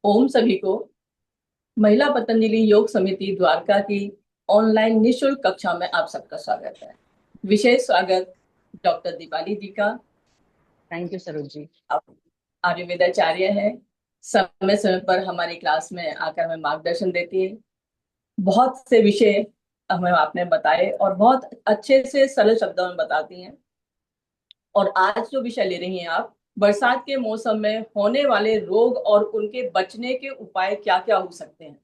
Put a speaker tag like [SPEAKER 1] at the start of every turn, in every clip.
[SPEAKER 1] ओम सभी को महिला पतंजलि योग समिति द्वारका की ऑनलाइन निशुल्क कक्षा में आप सबका स्वागत है। विशेष स्वागत डॉक्टर दीपाली जी का।
[SPEAKER 2] थैंक यू सरोज जी।
[SPEAKER 1] आप आयुर्वेदाचार्य हैं। समय समय पर हमारी क्लास में आकर हमें मार्गदर्शन देती है। बहुत से विषय हमें आपने बताए और बहुत अच्छे से सरल शब्दों में बताती हैं। और आज जो विषय ले रही हैं आप, बरसात के मौसम में होने वाले रोग और उनके बचने के उपाय क्या क्या हो सकते हैं।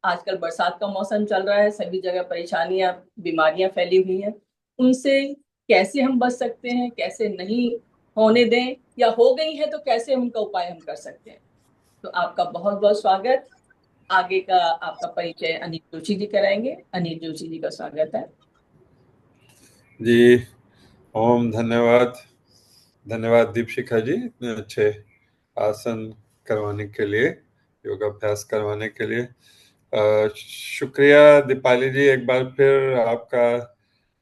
[SPEAKER 1] आजकल बरसात का मौसम चल रहा है, सभी जगह परेशानियां बीमारियां फैली हुई हैं। उनसे कैसे हम बच सकते हैं, कैसे नहीं होने दें, या हो गई है तो कैसे उनका उपाय हम कर सकते हैं। तो आपका बहुत बहुत स्वागत। आगे का आपका परिचय अनिल जोशी जी कराएंगे। अनिल जोशी जी का स्वागत है।
[SPEAKER 3] जी। ओम धन्यवाद। धन्यवाद दीपशिखा जी, इतने अच्छे आसन करवाने के लिए, योगाभ्यास करवाने के लिए। शुक्रिया दीपाली जी, एक बार फिर आपका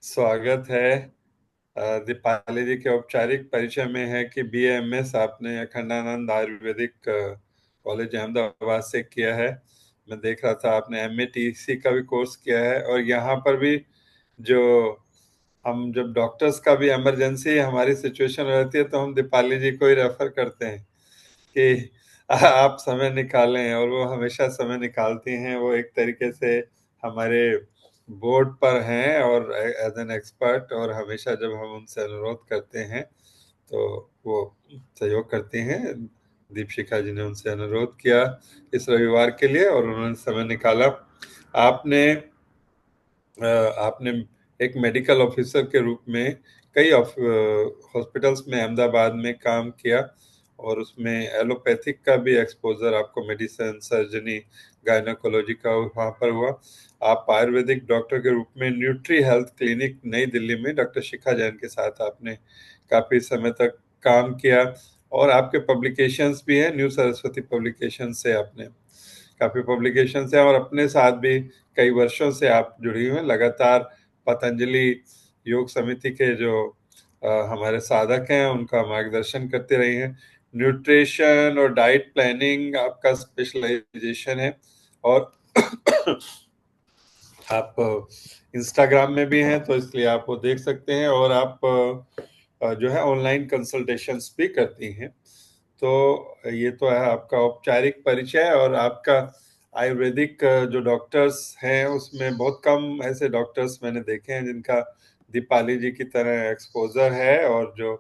[SPEAKER 3] स्वागत है। दीपाली जी के औपचारिक परिचय में है कि BA MS आपने अखंडानंद आयुर्वेदिक कॉलेज अहमदाबाद से किया है। मैं देख रहा था आपने MATC का भी कोर्स किया है, और यहाँ पर भी जो हम जब डॉक्टर्स का भी इमरजेंसी हमारी सिचुएशन रहती है तो हम दीपाली जी को ही रेफर करते हैं कि आप समय निकालें, और वो हमेशा समय निकालती हैं। वो एक तरीके से हमारे बोर्ड पर हैं और एज एन एक्सपर्ट, और हमेशा जब हम उनसे अनुरोध करते हैं तो वो सहयोग करती हैं। दीपशिखा जी ने उनसे अनुरोध किया इस रविवार के लिए और उन्होंने समय निकाला। आपने आपने एक मेडिकल ऑफिसर के रूप में कई हॉस्पिटल्स में अहमदाबाद में काम किया, और उसमें एलोपैथिक का भी एक्सपोजर आपको, मेडिसिन, सर्जरी, गायनोकोलॉजी का वहाँ पर हुआ। आप आयुर्वेदिक डॉक्टर के रूप में न्यूट्री हेल्थ क्लिनिक नई दिल्ली में डॉक्टर शिखा जैन के साथ आपने काफ़ी समय तक काम किया, और आपके पब्लिकेशंस भी हैं। न्यू सरस्वती पब्लिकेशन से आपने काफ़ी पब्लिकेशंस हैं, और अपने साथ भी कई वर्षों से आप जुड़ी हुई हैं। लगातार पतंजलि योग समिति के जो हमारे साधक हैं उनका मार्गदर्शन करते रही हैं। न्यूट्रिशन और डाइट प्लानिंग आपका स्पेशलाइजेशन है, और आप इंस्टाग्राम में भी हैं तो इसलिए आप वो देख सकते हैं, और आप जो है ऑनलाइन कंसल्टेशंस भी करती हैं। तो ये तो है आपका औपचारिक परिचय। और आपका आयुर्वेदिक जो डॉक्टर्स हैं उसमें बहुत कम ऐसे डॉक्टर्स मैंने देखे हैं जिनका दीपाली जी की तरह एक्सपोजर है, और जो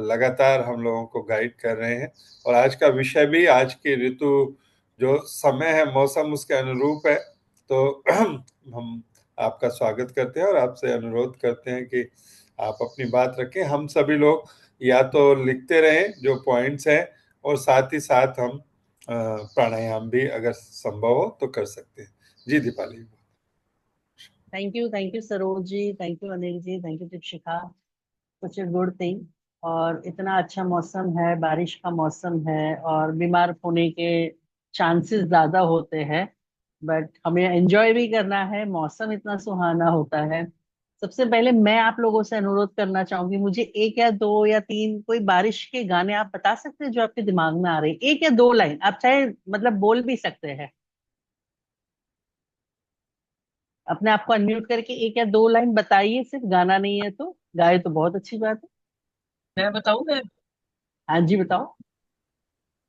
[SPEAKER 3] लगातार हम लोगों को गाइड कर रहे हैं। और आज का विषय भी, आज की ऋतु जो समय है, मौसम उसके अनुरूप है। तो हम आपका स्वागत करते हैं और आपसे अनुरोध करते हैं कि आप अपनी बात रखें। हम सभी लोग या तो लिखते रहें जो पॉइंट्स हैं, और साथ ही साथ हम प्राणायाम भी अगर संभव हो तो कर सकते हैं। जी Deepali.
[SPEAKER 2] Thank you Saroj ji, thank you Anil ji, thank you Deepshikha. कुछ गुड थिंग। और इतना अच्छा मौसम है, बारिश का मौसम है, और बीमार होने के चांसेस ज्यादा होते हैं। बट हमें एंजॉय भी करना है, मौसम इतना सुहाना होता है। सबसे पहले मैं आप लोगों से अनुरोध करना चाहूंगी, मुझे एक या दो या तीन कोई बारिश के गाने आप बता सकते हैं जो आपके दिमाग में आ रहे हैं। एक या दो लाइन आप चाहे मतलब बोल भी सकते हैं। अपने आप को अनम्यूट करके एक या दो लाइन बताइए, सिर्फ गाना नहीं है तो गाए तो बहुत अच्छी बात है।
[SPEAKER 1] मैं बताऊं मैं।
[SPEAKER 2] हाँ जी बताओ।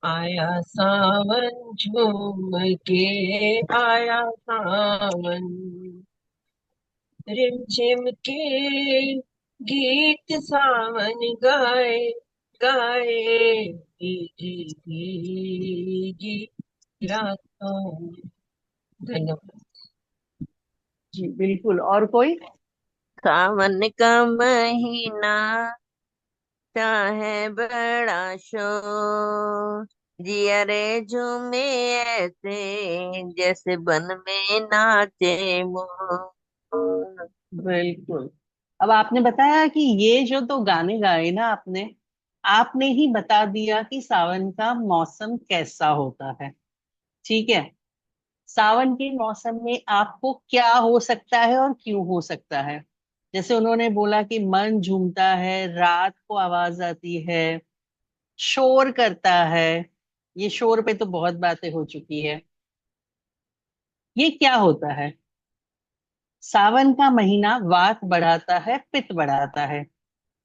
[SPEAKER 1] आया सावन झूम के, आया सावन रिमझिम के गीत सावन गाए गाए, भीगी भीगी रातों। धन्यवाद।
[SPEAKER 2] जी बिल्कुल। और कोई?
[SPEAKER 4] सावन का महीना चाहे बड़ा शोर, जिया रे झूमे ऐसे जैसे बन में नाचे मोर।
[SPEAKER 2] बिल्कुल। अब आपने बताया कि ये जो दो गाने गाए ना आपने ही बता दिया कि सावन का मौसम कैसा होता है। ठीक है। सावन के मौसम में आपको क्या हो सकता है और क्यों हो सकता है। जैसे उन्होंने बोला कि मन झूमता है, रात को आवाज आती है, शोर करता है, ये शोर पे तो बहुत बातें हो चुकी है। ये क्या होता है? सावन का महीना वात बढ़ाता है, पित्त बढ़ाता है।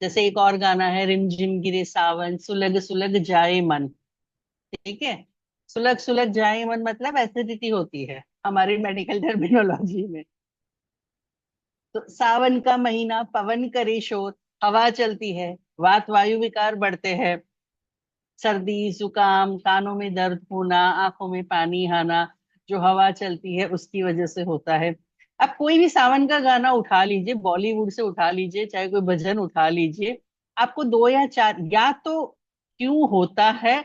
[SPEAKER 2] जैसे एक और गाना है, रिमझिम गिरे सावन, सुलग सुलग जाए मन। ठीक है। सुलग सुलग जाए मन मतलब एसिडिटी होती है हमारी मेडिकल टर्मिनोलॉजी में। तो सावन का महीना, पवन करे शोर, हवा चलती है, वात वायु विकार बढ़ते हैं, सर्दी जुकाम, कानों में दर्द होना, आंखों में पानी आना, जो हवा चलती है उसकी वजह से होता है। अब कोई भी सावन का गाना उठा लीजिए, बॉलीवुड से उठा लीजिए, चाहे कोई भजन उठा लीजिए, आपको दो या चार, या तो क्यों होता है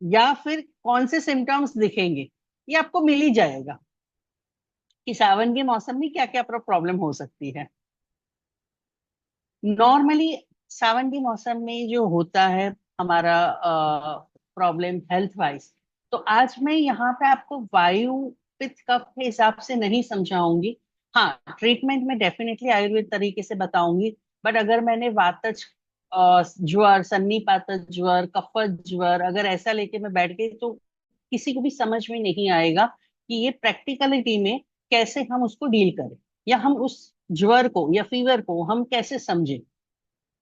[SPEAKER 2] या फिर कौन से सिम्टम्स दिखेंगे, ये आपको मिल ही जाएगा कि सावन के मौसम में क्या क्या प्रॉब्लम हो सकती है। नॉर्मली सावन के मौसम में जो होता है हमारा प्रॉब्लम हेल्थ वाइज, तो आज मैं यहाँ पे आपको वायु पित्त कफ के हिसाब से नहीं समझाऊंगी। हाँ, ट्रीटमेंट में डेफिनेटली आयुर्वेद तरीके से बताऊंगी। बट अगर मैंने वातज ज्वर, सन्निपातज ज्वर, कफज ज्वर अगर ऐसा लेके मैं बैठ गई तो किसी को भी समझ में नहीं आएगा कि ये प्रैक्टिकलिटी में कैसे हम उसको डील करें, या हम उस ज्वर को या फीवर को हम कैसे समझें।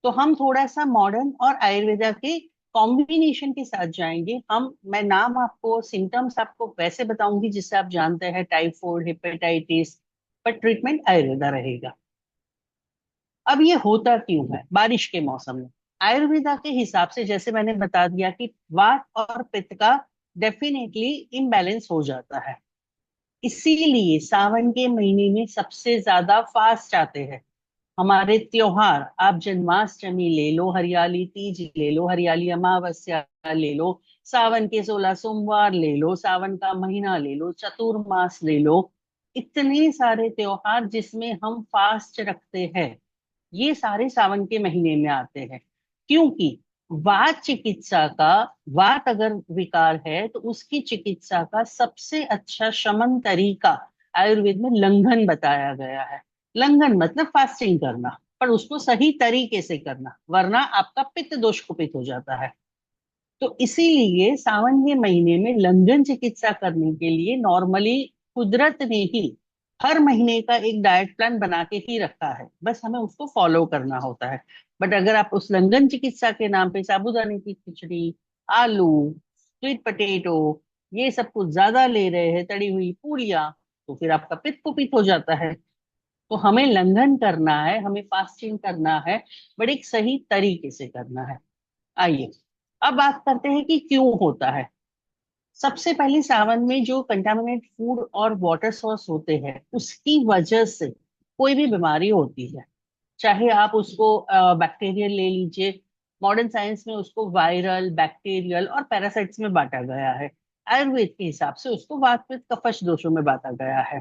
[SPEAKER 2] तो हम थोड़ा सा मॉडर्न और आयुर्वेदा के कॉम्बिनेशन के साथ जाएंगे। मैं नाम आपको, सिम्टम्स आपको वैसे बताऊंगी जिससे आप जानते हैं, टाइफाइड, हेपेटाइटिस, पर ट्रीटमेंट आयुर्वेदा रहेगा। अब ये होता क्यों है बारिश के मौसम में? आयुर्वेदा के हिसाब से जैसे मैंने बता दिया कि वात और पित्त का डेफिनेटली इम्बैलेंस हो जाता है। इसीलिए सावन के महीने में सबसे ज्यादा फास्ट आते हैं हमारे त्योहार। आप जन्माष्टमी ले लो, हरियाली तीज ले लो, हरियाली अमावस्या ले लो, सावन के 16 सोमवार ले लो, सावन का महीना ले लो, चतुर्मास ले लो, इतने सारे त्योहार जिसमें हम फास्ट रखते हैं, ये सारे सावन के महीने में आते हैं। क्योंकि वात चिकित्सा का, वात अगर विकार है तो उसकी चिकित्सा का सबसे अच्छा शमन तरीका आयुर्वेद में लंघन बताया गया है। लंघन मतलब फास्टिंग करना, पर उसको सही तरीके से करना, वरना आपका पित्त दोष कुपित हो जाता है। तो इसीलिए सावन के महीने में लंघन चिकित्सा करने के लिए नॉर्मली कुदरत ने ही हर महीने का एक डाइट प्लान बना के ही रखा है, बस हमें उसको फॉलो करना होता है। बट अगर आप उस लंघन चिकित्सा के नाम पे साबूदाने की खिचड़ी, आलू, स्वीट पोटेटो, ये सब कुछ ज्यादा ले रहे हैं, तड़ी हुई पूड़ियाँ, तो फिर आपका पित्त कुपित हो जाता है। तो हमें लंघन करना है, हमें फास्टिंग करना है, बट एक सही तरीके से करना है। आइए अब बात करते हैं कि क्यों होता है। सबसे पहले सावन में जो कंटामिनेट फूड और वाटर सोर्स होते हैं उसकी वजह से कोई भी बीमारी होती है, चाहे आप उसको बैक्टीरियल ले लीजिए, मॉडर्न साइंस में उसको वायरल, बैक्टीरियल और पैरासाइट्स में बांटा गया है। आयुर्वेद के हिसाब से उसको वात पित्त कफश दोषों में बांटा गया है।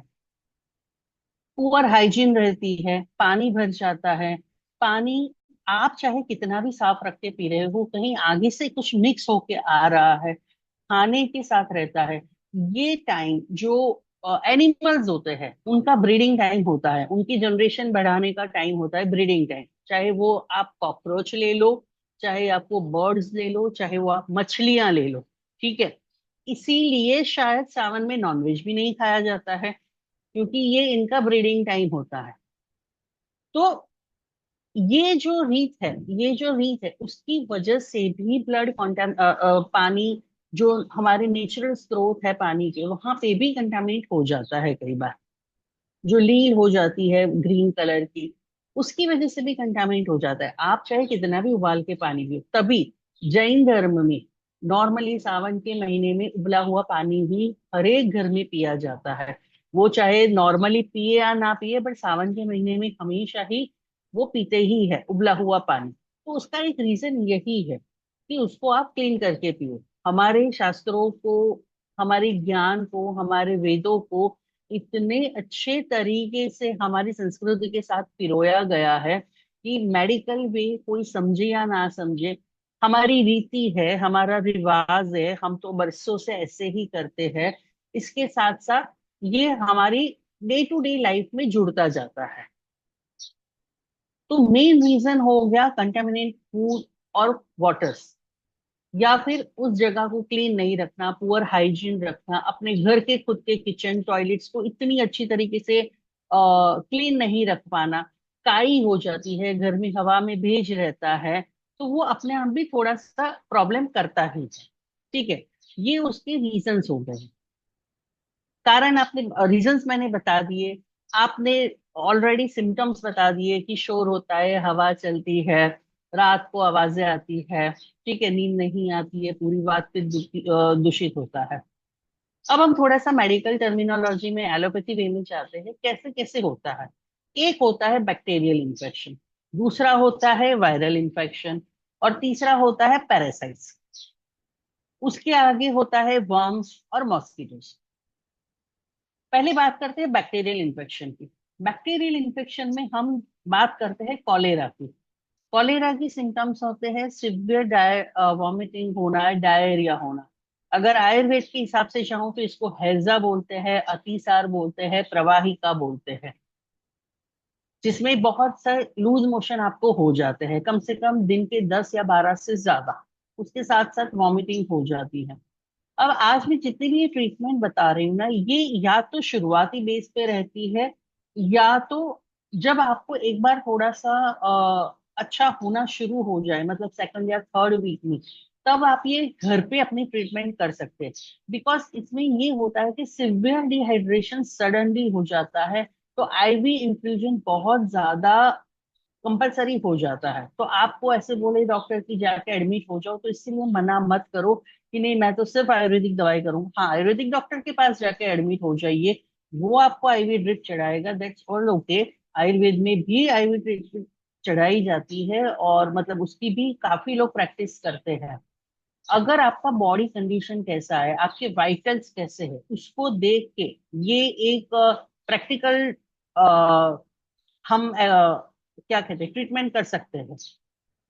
[SPEAKER 2] पुअर हाइजीन रहती है, पानी भर जाता है। पानी आप चाहे कितना भी साफ रख के पी रहे हो, कहीं आगे से कुछ मिक्स होके आ रहा है, खाने के साथ रहता है। ये टाइम जो एनिमल्स होते हैं उनका ब्रीडिंग टाइम होता है, उनकी जनरेशन बढ़ाने का टाइम होता है ब्रीडिंग टाइम। चाहे वो आप कॉकरोच ले लो, चाहे आप वो बर्ड्स ले लो, चाहे वो आप मछलियां ले लो। ठीक है। इसीलिए शायद सावन में नॉनवेज भी नहीं खाया जाता है, क्योंकि ये इनका ब्रीडिंग टाइम होता है। तो ये जो रीत है, ये जो रीत है उसकी वजह से भी ब्लड कॉन्टैम पानी, जो हमारे नेचुरल स्रोत है पानी के, वहां पे भी कंटामिनेट हो जाता है कई बार। जो लील हो जाती है ग्रीन कलर की, उसकी वजह से भी कंटामिनेट हो जाता है। आप चाहे कितना भी उबाल के पानी पियो, तभी जैन धर्म में नॉर्मली सावन के महीने में उबला हुआ पानी ही हर एक घर में पिया जाता है। वो चाहे नॉर्मली पिए या ना पिए, बट सावन के महीने में हमेशा ही वो पीते ही है उबला हुआ पानी। तो उसका एक रीजन यही है कि उसको आप क्लीन करके पियो। हमारे शास्त्रों को, हमारे ज्ञान को, हमारे वेदों को इतने अच्छे तरीके से हमारी संस्कृति के साथ पिरोया गया है कि मेडिकल वे कोई समझे या ना समझे, हमारी रीति है, हमारा रिवाज है, हम तो बरसों से ऐसे ही करते हैं। इसके साथ साथ ये हमारी डे टू डे लाइफ में जुड़ता जाता है। तो मेन रीजन हो गया कंटेमिनेट फूड और वाटर्स। या फिर उस जगह को क्लीन नहीं रखना, पुअर हाइजीन रखना, अपने घर के खुद के किचन टॉयलेट्स को इतनी अच्छी तरीके से क्लीन नहीं रख पाना, काई हो जाती है, घर में हवा में भेज रहता है, तो वो अपने आप भी थोड़ा सा प्रॉब्लम करता ही है। ठीक है, ये उसके रीजंस हो गए। कारण आपने, रीजंस मैंने बता दिए, आपने ऑलरेडी सिम्टम्स बता दिए कि शोर होता है, हवा चलती है, रात को आवाजें आती है, ठीक है, नींद नहीं आती है, पूरी बात फिर दूषित होता है। अब हम थोड़ा सा मेडिकल टर्मिनोलॉजी में, एलोपैथी वे में जाते हैं, कैसे कैसे होता है। एक होता है बैक्टीरियल इन्फेक्शन, दूसरा होता है वायरल इन्फेक्शन, और तीसरा होता है पैरासाइट्स। उसके आगे होता है वर्म्स और मॉस्किटोस। पहले बात करते हैं बैक्टीरियल इन्फेक्शन की। बैक्टीरियल इन्फेक्शन में हम बात करते हैं कॉलेरा की। कॉलेरा की सिम्टम्स होते हैं सिवियर वॉमिटिंग होना, डायरिया होना। अगर आयुर्वेद के हिसाब से चाहूँ तो इसको हैजा बोलते हैं, अतिसार बोलते हैं, प्रवाहिका बोलते हैं, जिसमें बहुत सारे लूज मोशन आपको हो जाते हैं, कम से कम दिन के 10 या 12 से ज्यादा। उसके साथ साथ वॉमिटिंग हो जाती है। अब आज मैं जितनी भी ये ट्रीटमेंट बता रही हूँ ना, ये या तो शुरुआती बेस पे रहती है, या तो जब आपको एक बार थोड़ा सा अच्छा होना शुरू हो जाए, मतलब सेकंड या थर्ड वीक में, तब आप ये घर पे अपनी ट्रीटमेंट कर सकते हैं। बिकॉज इसमें ये होता है कि सिवियर डिहाइड्रेशन सडनली हो जाता है, तो आईवी इंफ्यूजन बहुत ज्यादा कंपलसरी हो जाता है। तो आपको ऐसे बोले डॉक्टर की जाके एडमिट हो जाओ, तो इसीलिए मना मत करो कि नहीं मैं तो सिर्फ आयुर्वेदिक दवाई करूंगा। हाँ, आयुर्वेदिक डॉक्टर के पास जाके एडमिट हो जाइए, वो आपको आईवी ड्रिप चढ़ाएगा, दैट्स ऑल ओके। आयुर्वेद में भी आईवी ड्रिप चढ़ाई जाती है, और मतलब उसकी भी काफी लोग प्रैक्टिस करते हैं। अगर आपका बॉडी कंडीशन कैसा है, आपके वाइटल्स कैसे है, उसको देख के ये एक प्रैक्टिकल हम क्या कहते हैं ट्रीटमेंट कर सकते हैं।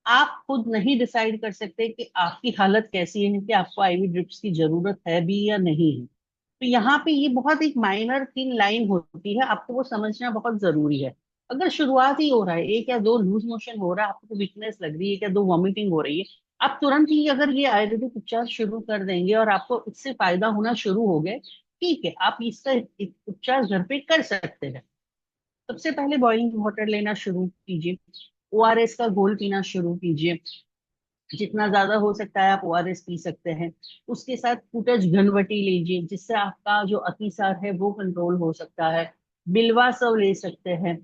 [SPEAKER 2] आप खुद नहीं डिसाइड कर सकते कि आपकी हालत कैसी है, कि आपको आईवी ड्रिप्स की जरूरत है भी या नहीं है। तो यहाँ पे ये बहुत एक माइनर थिन लाइन होती है, आपको वो समझना बहुत जरूरी है। अगर शुरुआत ही हो रहा है, एक या दो लूज मोशन हो रहा है, आपको वीकनेस लग रही है, एक या दो वॉमिटिंग हो रही है, आप तुरंत ही अगर ये आयुर्वेदिक उपचार शुरू कर देंगे और आपको इससे फायदा होना शुरू हो गए, ठीक है, आप इसका उपचार घर पे कर सकते हैं। सबसे पहले बॉइलिंग वाटर लेना शुरू कीजिए, ओआरएस का घोल पीना शुरू कीजिए, जितना ज्यादा हो सकता है आप ओआरएस पी सकते हैं। उसके साथ कुटज घनवटी लीजिए, जिससे आपका जो अतिसार है वो कंट्रोल हो सकता है। बिल्वा सब ले सकते हैं,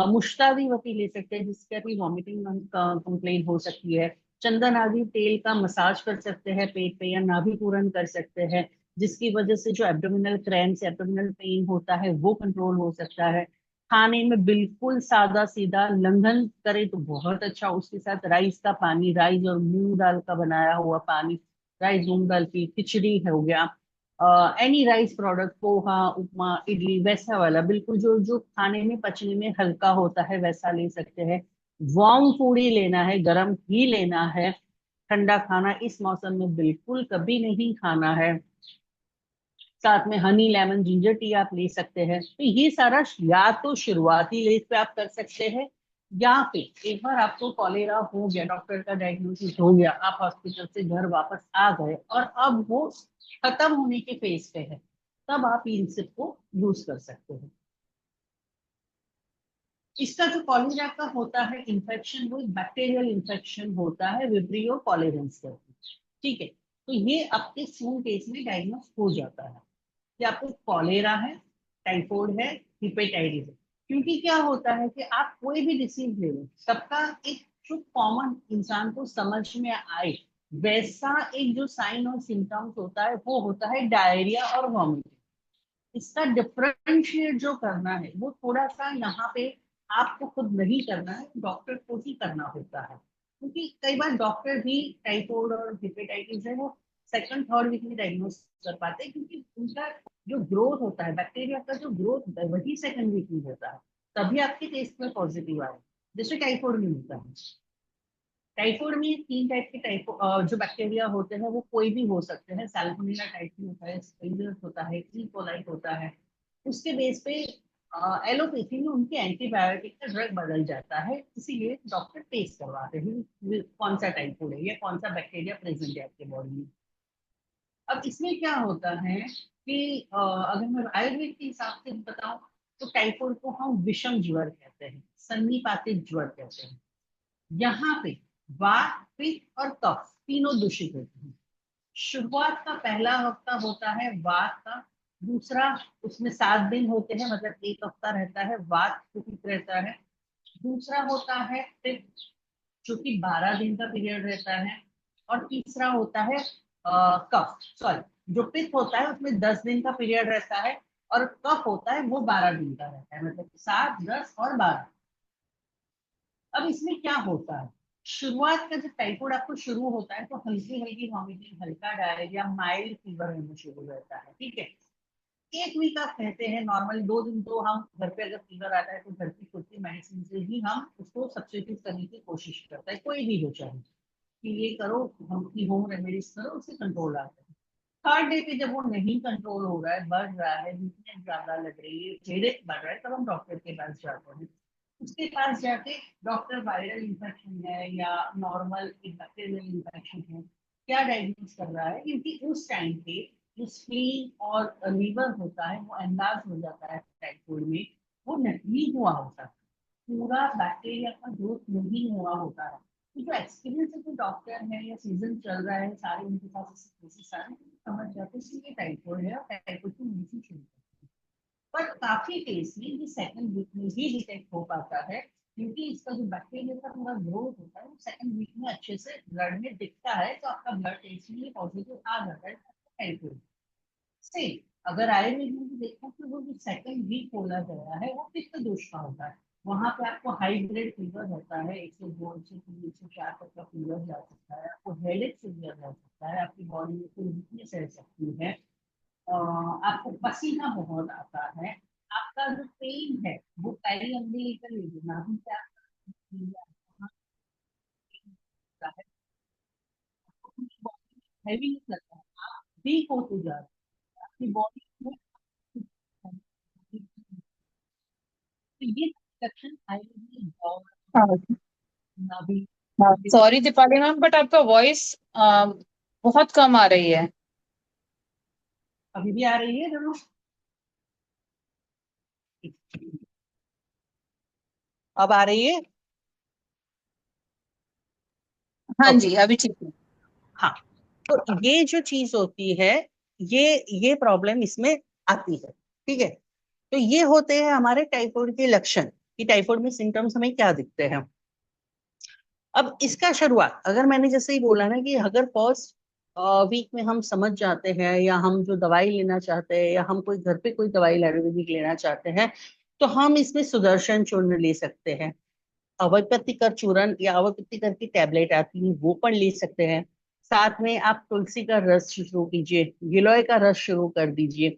[SPEAKER 2] मुश्तारी वती ले सकते हैं, जिससे भी वॉमिटिंग कंप्लेन हो सकती है। चंदन आदि तेल का मसाज कर सकते हैं पेट पे, या नाभि पूरण कर सकते हैं, जिसकी वजह से जो एब्डोमिनल क्रैम्स, एब्डोमिनल पेन होता है वो कंट्रोल हो सकता है। खाने में बिल्कुल सादा सीधा लंघन करे तो बहुत अच्छा, उसके साथ राइस का पानी, राइस और मूंग दाल का बनाया हुआ पानी, राइस मूंग दाल की खिचड़ी है हो गया, एनी राइस प्रोडक्ट, पोहा, उपमा, इडली, वैसा वाला बिल्कुल जो जो खाने में पचने में हल्का होता है वैसा ले सकते हैं। वार्म फूड ही लेना है, गर्म ही लेना है। ठंडा खाना इस मौसम में बिल्कुल कभी नहीं खाना है। साथ में हनी लेमन जिंजर टी आप ले सकते हैं। तो ये सारा या तो शुरुआती लेज पे आप कर सकते हैं, या फिर एक बार आपको कॉलेरा हो गया, डॉक्टर का डायग्नोसिस हो गया, आप हॉस्पिटल से घर वापस आ गए और अब वो खत्म होने के फेज पे है, तब आप इन सब को यूज कर सकते हैं। इसका जो कॉलेरा का होता है इन्फेक्शन, वो बैक्टीरियल इन्फेक्शन होता है, विब्रियो कॉलेरेंस करके। ठीक है, तो ये आपके स्मॉल केस में डायग्नोस हो जाता है कि आपको कॉलेरा है, टाइफाइड है, हिपेटाइटिस है। क्योंकि क्या होता है कि आप कोई भी डिसीज ले लो, सबका एक जो कॉमन इंसान को समझ में आए वैसा एक जो साइन और सिम्टम्स होता है, वो होता है डायरिया और वॉमिटिंग। इसका डिफरेंशिएट जो करना है वो थोड़ा सा यहाँ पे आपको खुद नहीं करना है, डॉक्टर को ही करना होता है। क्योंकि कई बार डॉक्टर भी टाइफाइड और हेपेटाइटिस है वो सेकंड थर्ड वीक में डायग्नोस कर पाते हैं, क्योंकि उनका जो ग्रोथ होता है, बैक्टीरिया का जो ग्रोथ होता है वही सेकंड वीक में होता है, तभी आपके टेस्ट में पॉजिटिव आए, जैसे टाइफाइड में होता है। टाइफाइड में तीन टाइप के जो बैक्टीरिया होते हैं वो कोई भी हो सकते हैं, सैल्मोनेला टाइफी होता है, स्पिलियस होता है, ई कोलाई होता है। उसके बेस पे एलोपैथी में उनके एंटीबायोटिक का ड्रग बदल जाता है, इसीलिए डॉक्टर टेस्ट करवाते हैं कौन सा टाइफाइड है या कौन सा बैक्टीरिया प्रेजेंट है आपके बॉडी में। अब इसमें क्या होता है कि अगर मैं आयुर्वेद के हिसाब से बताऊं तो टाइफाइड को हम विषम ज्वर कहते हैं, सन्निपातिक ज्वर कहते हैं। यहाँ पे वात, पित्त और कफ तीनों दूषित होते हैं। शुरुआत का पहला हफ्ता होता है वात का, दूसरा उसमें 7 दिन होते हैं, मतलब एक हफ्ता रहता है वात ठीक रहता है। दूसरा होता है पित्त, जो कि 12 दिन का पीरियड रहता है। और तीसरा होता है कफ, सॉरी, जो पित्त होता है उसमें 10 दिन का पीरियड रहता है, और कफ होता है वो 12 दिन का रहता है, मतलब 7, 10 और 12। अब इसमें क्या होता है, शुरुआत का जब टाइफाइड आपको शुरू होता है तो हल्की हल्की वॉमिटिंग, हल्का डायरिया, माइल्ड फीवर होना शुरू रहता है, ठीक है। 1 वीक आप कहते हैं नॉर्मल, 2 दिन तो हम घर पे अगर फीवर आता है तो घर की खुद की मेडिसिन से ही हम उसको सब्स्टिट्यूट करने की कोशिश करते हैं, कोई भी हो चाहे कि ये करो, हम की होम रेमेडीज करो, उससे कंट्रोल आता है। 3rd डे पे जब वो नहीं कंट्रोल हो रहा है, बढ़ रहा है, वीकनेस ज्यादा लग रही है, हेडेक बढ़ रहा है, तब हम डॉक्टर के पास जाते हैं। उसके पास जाके डॉक्टर वायरल इंफेक्शन है या नॉर्मल बैक्टीरियल इंफेक्शन है क्या डायग्नोज कर रहा है, क्योंकि उस टाइम पे जो स्प्लीन और लीवर होता है वो एनलार्ज हो जाता है टाइफाइड में, वो नहीं हुआ होता है, पूरा बैक्टीरिया का ग्रोथ नहीं हुआ होता है। तो जो एक्सपीरियंस है, जो डॉक्टर है या सीजन चल रहा है, सारे उनके पास सारे समझ जाते हैं कि ये टाइफाइड है और टाइफाइड की मेडिसिन शुरू करते हैं। पर काफी केस में ये 2nd वीक में ही डिटेक्ट हो पाता है, क्योंकि इसका जो बैक्टीरिया का पूरा ग्रोथ होता है वो 2nd वीक में अच्छे से ब्लड में दिखता है, तो आपका ब्लड टेस्ट में पॉजिटिव आ जाता है टाइफाइड से। अगर आयुर्वेद में भी देखो कि वो जो 2nd वीक बोला गया है वो पित्त दोष का होता है, वहां पे आपको हाई ग्रेड फीवर होता है, 102, 103, 104 तक का फीवर जा सकता है, आपको हेडेक सीवियर हो सकता है, आपकी बॉडी में कोई वीकनेस रह सकती है, आपको पसीना बहुत आता है, आपका जो पेन है वो पेरिअम्बिलिकल एरिया भी क्या है, हैवी लगता है, आप वीक होते जा रहे हैं, आपकी बॉडी में तो ये लक्षण आयुर्वेद और
[SPEAKER 5] हाँ
[SPEAKER 2] नाभि।
[SPEAKER 5] हाँ, सॉरी दीपाली मैम, बट आपका वॉइस बहुत कम आ रही है।
[SPEAKER 2] अभी भी आ रही है जरूर। अब आ रही है।
[SPEAKER 5] हाँ
[SPEAKER 2] ओके।
[SPEAKER 5] जी, अभी ठीक है।
[SPEAKER 2] हाँ, तो ये जो चीज होती है, ये प्रॉब्लम इसमें आती है, ठीक है। तो ये होते हैं हमारे टाइफाइड के लक्षण, कि टाइफाइड में सिम्टम्स हमें क्या दिखते हैं। अब इसका शुरुआत, अगर मैंने जैसे ही बोला ना कि अगर फर्स्ट वीक में हम समझ जाते हैं, या हम जो दवाई लेना चाहते हैं, या हम कोई घर पे कोई दवाई आयुर्वेदिक लेना चाहते हैं, तो हम इसमें सुदर्शन चूर्ण ले सकते हैं, अवैपतिकर चूर्ण या अवैपतिकर की टैबलेट आती है वो पण ले सकते हैं। साथ में आप तुलसी का रस शुरू कीजिए, गिलोय का रस शुरू कर दीजिए,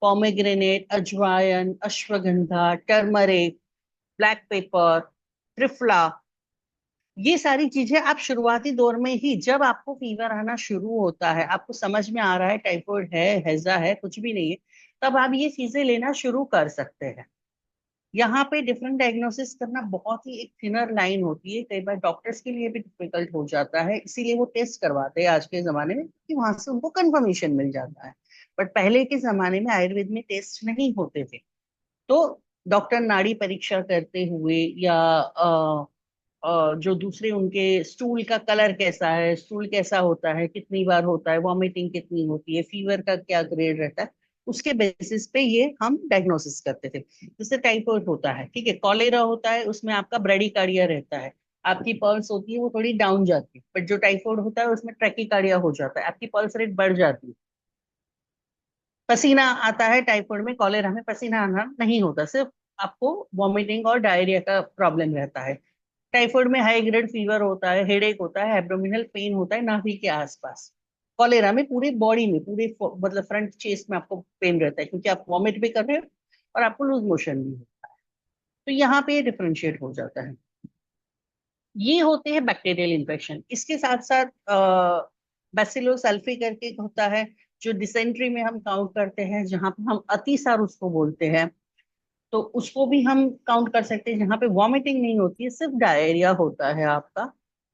[SPEAKER 2] पोमेग्रेनेट, अजवायन, ashwagandha, turmeric, black pepper, triphala, ये सारी चीजें आप शुरुआती दौर में ही, जब आपको फीवर आना शुरू होता है, आपको समझ में आ रहा है टाइफाइड है, हैजा है, कुछ भी नहीं है, तब आप ये चीजें लेना शुरू कर सकते हैं। यहाँ पे डिफरेंट डायग्नोसिस करना बहुत ही एक थिनर लाइन होती है, कई बार डॉक्टर्स के लिए भी डिफिकल्ट हो जाता है, इसीलिए वो टेस्ट करवाते हैं आज के जमाने में, कि वहां से उनको कंफर्मेशन मिल जाता है। बट पहले के जमाने में आयुर्वेद में टेस्ट नहीं होते थे, तो डॉक्टर नाड़ी परीक्षा करते हुए, या जो दूसरे उनके स्टूल का कलर कैसा है, स्टूल कैसा होता है, कितनी बार होता है, वॉमिटिंग कितनी होती है, फीवर का क्या ग्रेड रहता है, उसके बेसिस पे ये हम डायग्नोसिस करते थे। जैसे टाइफाइड होता है, ठीक है, कॉलेरा होता है, उसमें आपका ब्रेडिकार्डिया रहता है, आपकी पल्स होती है वो थोड़ी डाउन जाती है, बट जो टाइफाइड होता है उसमें ट्रैकिकार्डिया हो जाता है, आपकी पल्स रेट बढ़ जाती है। पसीना आता है टाइफाइड में, कॉलेरा में पसीना आना नहीं होता, सिर्फ आपको वॉमिटिंग और डायरिया का प्रॉब्लम रहता है। टाइफाइड में हाई ग्रेड फीवर होता है, हेडेक होता है, एब्डोमिनल पेन होता है नाभि के आसपास। कॉलेरा में पूरी बॉडी में, पूरे मतलब फ्रंट चेस्ट में आपको पेन रहता है, क्योंकि आप वॉमिट भी कर रहे हो और आपको लूज मोशन भी होता है। तो यहाँ पे डिफरेंशिएट हो जाता है। ये होते हैं बैक्टीरियल इन्फेक्शन। इसके साथ साथ बैसिलो सल्फी करके एक होता है, जो डिसेंट्री में हम काउंट करते हैं, जहां पे हम अतिसार उसको बोलते हैं। तो उसको भी हम काउंट कर सकते हैं। जहाँ पे वॉमिटिंग नहीं होती है, सिर्फ डायरिया होता है आपका,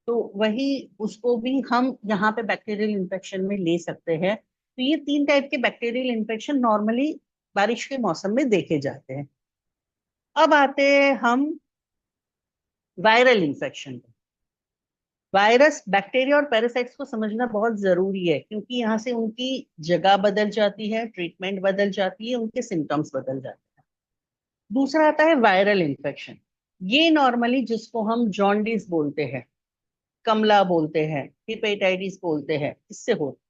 [SPEAKER 2] तो वही उसको भी हम यहाँ पे बैक्टीरियल इन्फेक्शन में ले सकते हैं। तो ये 3 टाइप के बैक्टीरियल इन्फेक्शन नॉर्मली बारिश के मौसम में देखे जाते हैं। अब आते हैं हम वायरल इन्फेक्शन। वायरस, बैक्टीरिया और पैरासाइट्स को समझना बहुत जरूरी है, क्योंकि यहाँ से उनकी जगह बदल जाती है, ट्रीटमेंट बदल जाती है, उनके सिम्टम्स बदल जाते हैं। दूसरा आता है वायरल इन्फेक्शन। ये नॉर्मली जिसको हम जॉन्डिस बोलते हैं, कमला बोलते हैं, हिपेटाइटिस बोलते हैं,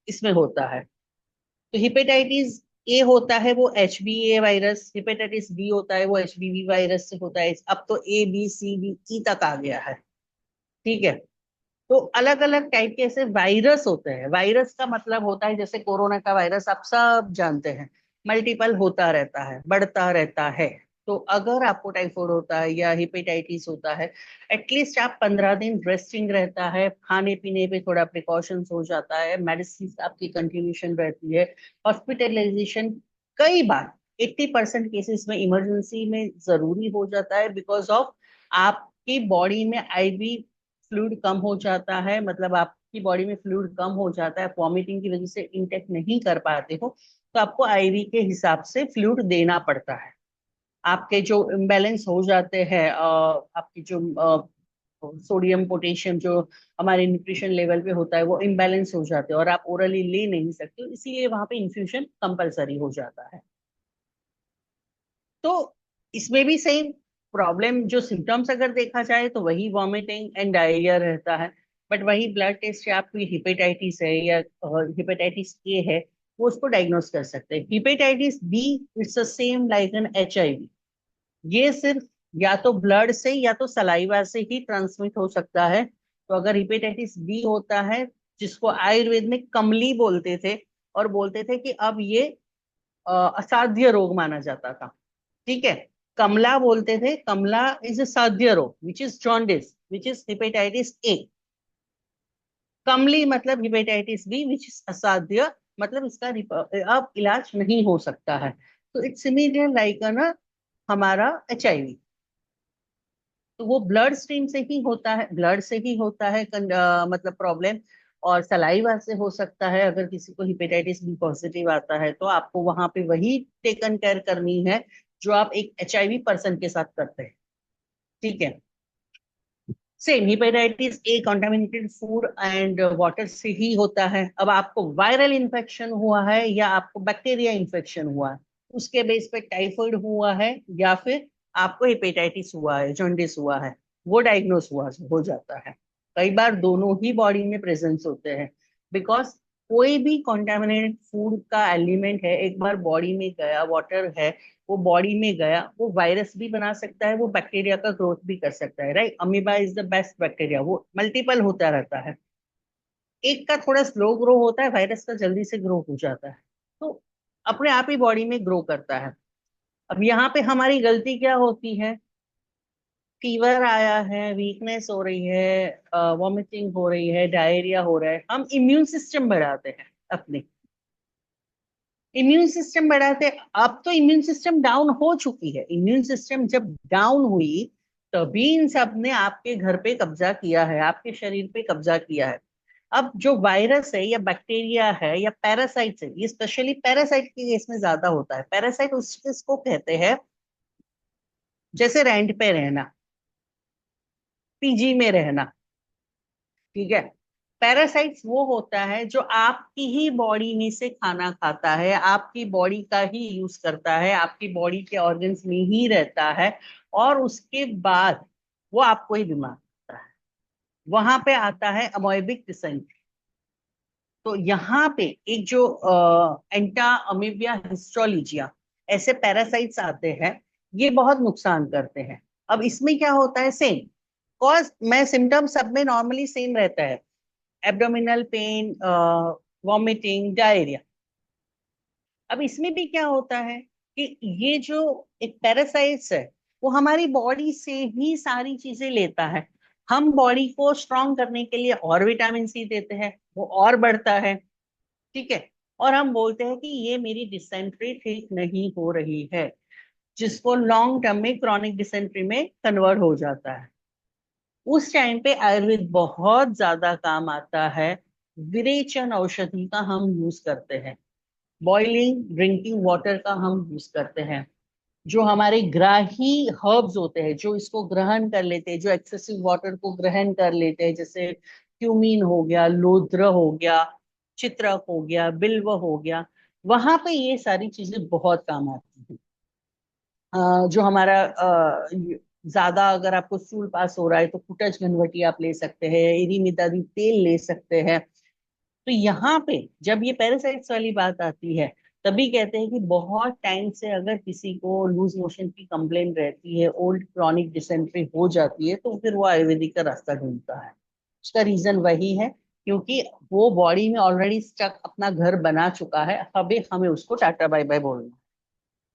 [SPEAKER 2] इसमें होता है। तो हिपेटाइटिस ए होता है वो HbA वायरस, हिपेटाइटिस बी होता है वो HbV वायरस से होता है। अब तो A B C D E तक आ गया है। ठीक है। तो अलग अलग टाइप के ऐसे वायरस होते हैं। वायरस का मतलब होता है, जैसे कोरोना का वायरस आप सब जानते हैं, मल्टीपल होता रहता है, बढ़ता रहता है। तो अगर आपको टाइफाइड होता है या हिपेटाइटिस होता है, एटलीस्ट आप 15 दिन रेस्टिंग रहता है, खाने पीने पे थोड़ा प्रिकॉशंस हो जाता है, मेडिसिन आपकी कंटिन्यूशन रहती है, हॉस्पिटलाइजेशन कई बार 80% केसेस में इमरजेंसी में जरूरी हो जाता है, बिकॉज ऑफ आपकी बॉडी में IV फ्लूइड कम हो जाता है। मतलब आपकी बॉडी में फ्लूइड कम हो जाता है, वॉमिटिंग की वजह से इंटेक नहीं कर पाते हो, तो आपको IV के हिसाब से फ्लूइड देना पड़ता है। आपके जो इम्बैलेंस हो जाते हैं, आपकी जो सोडियम पोटेशियम जो हमारे न्यूट्रिशन लेवल पे होता है, वो इम्बैलेंस हो जाते हैं और आप ओरली ले नहीं सकते हो, इसीलिए वहां पे इन्फ्यूजन कंपलसरी हो जाता है। तो इसमें भी सेम प्रॉब्लम, जो सिम्टम्स अगर देखा जाए तो वही वॉमिटिंग एंड डायरिया रहता है। बट वही ब्लड टेस्ट से आपको हिपेटाइटिस है या हिपेटाइटिस ए है, वो उसको डायग्नोस कर सकते हैं। Hepatitis B, it's the same like an HIV। ये सिर्फ या तो ब्लड से या तो सलाइवा से ही ट्रांसमिट हो सकता है। तो अगर हिपेटाइटिस बी होता है, जिसको आयुर्वेद में कमली बोलते थे, और बोलते थे कि अब ये असाध्य रोग माना जाता था। ठीक है। कमला बोलते थे, कमला इज अ साध्य रोग which is jaundice which is hepatitis ए। कमली मतलब हिपेटाइटिस बी विच इज असाध्य, मतलब इसका अब इलाज नहीं हो सकता है। तो इट्स सिमिलर लाइक ना हमारा HIV। तो वो ब्लड स्ट्रीम से ही होता है, ब्लड से ही होता है मतलब प्रॉब्लम। और सलाइवा से हो सकता है। अगर किसी को हिपेटाइटिस बी पॉजिटिव आता है तो आपको वहां पे वही टेकन केयर करनी है जो आप एक HIV पर्सन के साथ करते हैं। ठीक है। Same hepatitis A contaminated food and water से ही होता है। अब आपको वायरल इन्फेक्शन हुआ है या आपको बैक्टीरिया इन्फेक्शन हुआ है, उसके बेस पे टाइफाइड हुआ है या फिर आपको हेपेटाइटिस हुआ है, जॉन्डिस हुआ है, वो डायग्नोस हुआ हो जाता है। कई बार दोनों ही बॉडी में प्रेजेंस होते हैं, बिकॉज कोई भी कॉन्टामिनेटेड फूड का एलिमेंट है, एक बार बॉडी में गया, वाटर है, वो बॉडी में गया, वो वायरस भी बना सकता है, वो बैक्टीरिया का ग्रोथ भी कर सकता है। Right, amoeba is the best bacteria, वो मल्टीपल होता रहता है। एक का थोड़ा स्लो ग्रो होता है, वायरस का जल्दी से ग्रो हो जाता है। तो अपने आप ही बॉडी में ग्रो करता है। अब यहाँ पे हमारी गलती क्या होती है? फीवर आया है, वीकनेस हो रही है, वॉमिटिंग हो रही है, डायरिया हो रहा है, हम इम्यून सिस्टम बढ़ाते हैं अपने। इम्यून सिस्टम बढ़ाते, अब तो इम्यून सिस्टम डाउन हो चुकी है। इम्यून सिस्टम जब डाउन हुई, तभी इन सब ने आपके घर पे कब्जा किया है, आपके शरीर पे कब्जा किया है। अब जो वायरस है या बैक्टीरिया है या पैरासाइट्स है, ये स्पेशली पैरासाइट के केस में ज्यादा होता है। पैरासाइट उस चीज को कहते हैं जैसे रेंट पे रहना, PG में रहना। ठीक है। पैरासाइट्स वो होता है जो आपकी ही बॉडी में से खाना खाता है, आपकी बॉडी का ही यूज करता है, आपकी बॉडी के ऑर्गन्स में ही रहता है, और उसके बाद वो आपको ही बीमार करता है। वहां पे आता है अमोएबिक डिसेंट्री। तो यहाँ पे एक जो एंटा अमीबिया हिस्टोलीजिया, ऐसे पैरासाइट्स आते हैं, ये बहुत नुकसान करते हैं। अब इसमें क्या होता है? सेम कॉज मैं सिम्टम सब में नॉर्मली सेम रहता है, एब्डोमिनल पेन, वॉमिटिंग, डायरिया। अब इसमें भी क्या होता है कि ये जो एक पैरासाइट्स है, वो हमारी बॉडी से ही सारी चीजें लेता है। हम बॉडी को स्ट्रांग करने के लिए और विटामिन C देते हैं, वो और बढ़ता है। ठीक है। और हम बोलते हैं कि ये मेरी डिसेंट्री ठीक नहीं हो रही है। जिसको लॉन्ग टर्म में क्रॉनिक डिसेंट्री में कन्वर्ट हो जाता है। उस टाइम पे आयुर्वेद बहुत ज्यादा काम आता है। विरेचन औषधि का हम यूज करते हैं, बॉइलिंग ड्रिंकिंग वाटर का हम यूज करते हैं। जो हमारे ग्राही हर्ब्स होते हैं जो इसको ग्रहण कर लेते हैं, जो एक्सेसिव वाटर को ग्रहण कर लेते हैं, जैसे क्यूमीन हो गया, लोद्र हो गया, चित्रक हो गया, बिल्व हो गया, वहां पे ये सारी चीजें बहुत काम आती हैं। जो हमारा ज्यादा अगर आपको स्टूल पास हो रहा है तो कुटच घनवटी आप ले सकते हैं, एरीमितादी तेल ले सकते हैं। तो यहाँ पे जब ये पैरासाइट्स वाली बात आती है, तभी कहते हैं कि बहुत टाइम से अगर किसी को लूज मोशन की कंप्लेन रहती है, ओल्ड क्रॉनिक डिसेंट्री हो जाती है, तो फिर वो आयुर्वेदिक का रास्ता ढूंढता है। उसका रीजन वही है, क्योंकि वो बॉडी में ऑलरेडी स्टक अपना घर बना चुका है, अभी हमें उसको टाटा बाय बाय बोलना है।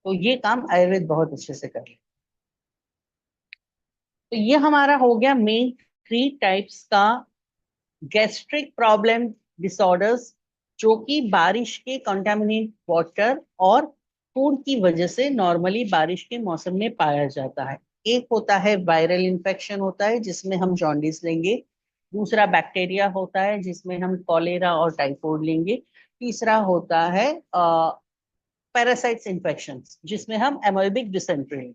[SPEAKER 2] तो ये काम आयुर्वेद बहुत अच्छे से कर ले। तो ये हमारा हो गया मेन 3 टाइप्स का गैस्ट्रिक प्रॉब्लम डिसऑर्डर्स, जो कि बारिश के कंटामिनेट वाटर और फूड की वजह से नॉर्मली बारिश के मौसम में पाया जाता है। एक होता है वायरल इन्फेक्शन होता है जिसमें हम जॉन्डिस लेंगे, दूसरा बैक्टीरिया होता है जिसमें हम कॉलेरा और टाइफाइड लेंगे, तीसरा होता है पैरासाइट्स इन्फेक्शन जिसमें हम एमोएबिक डिसेंट्री लेंगे।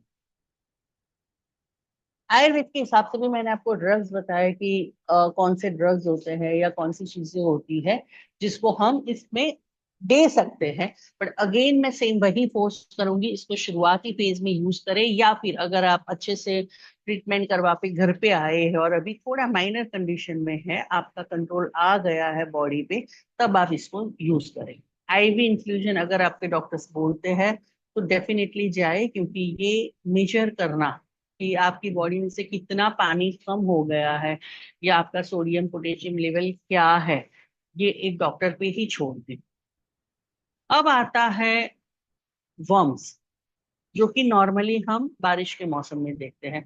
[SPEAKER 2] आयुर्वेद के हिसाब से भी मैंने आपको ड्रग्स बताया कि कौन से ड्रग्स होते हैं या कौन सी चीजें होती है जिसको हम इसमें दे सकते हैं। बट अगेन मैं सेम वही फोर्स करूंगी, इसको शुरुआती फेज में यूज करें, या फिर अगर आप अच्छे से ट्रीटमेंट करवा के घर पे आए हैं और अभी थोड़ा माइनर कंडीशन में है, आपका कंट्रोल आ गया है बॉडी पे, तब आप इसको यूज करें। आईवी इंफ्यूजन अगर आपके डॉक्टर्स बोलते हैं तो डेफिनेटली जाए, क्योंकि ये मेजर करना कि आपकी बॉडी में से कितना पानी कम हो गया है या आपका सोडियम पोटेशियम लेवल क्या है, ये एक डॉक्टर पे ही छोड़ दें। अब आता है वर्म्स, जो कि नॉर्मली हम बारिश के मौसम में देखते हैं।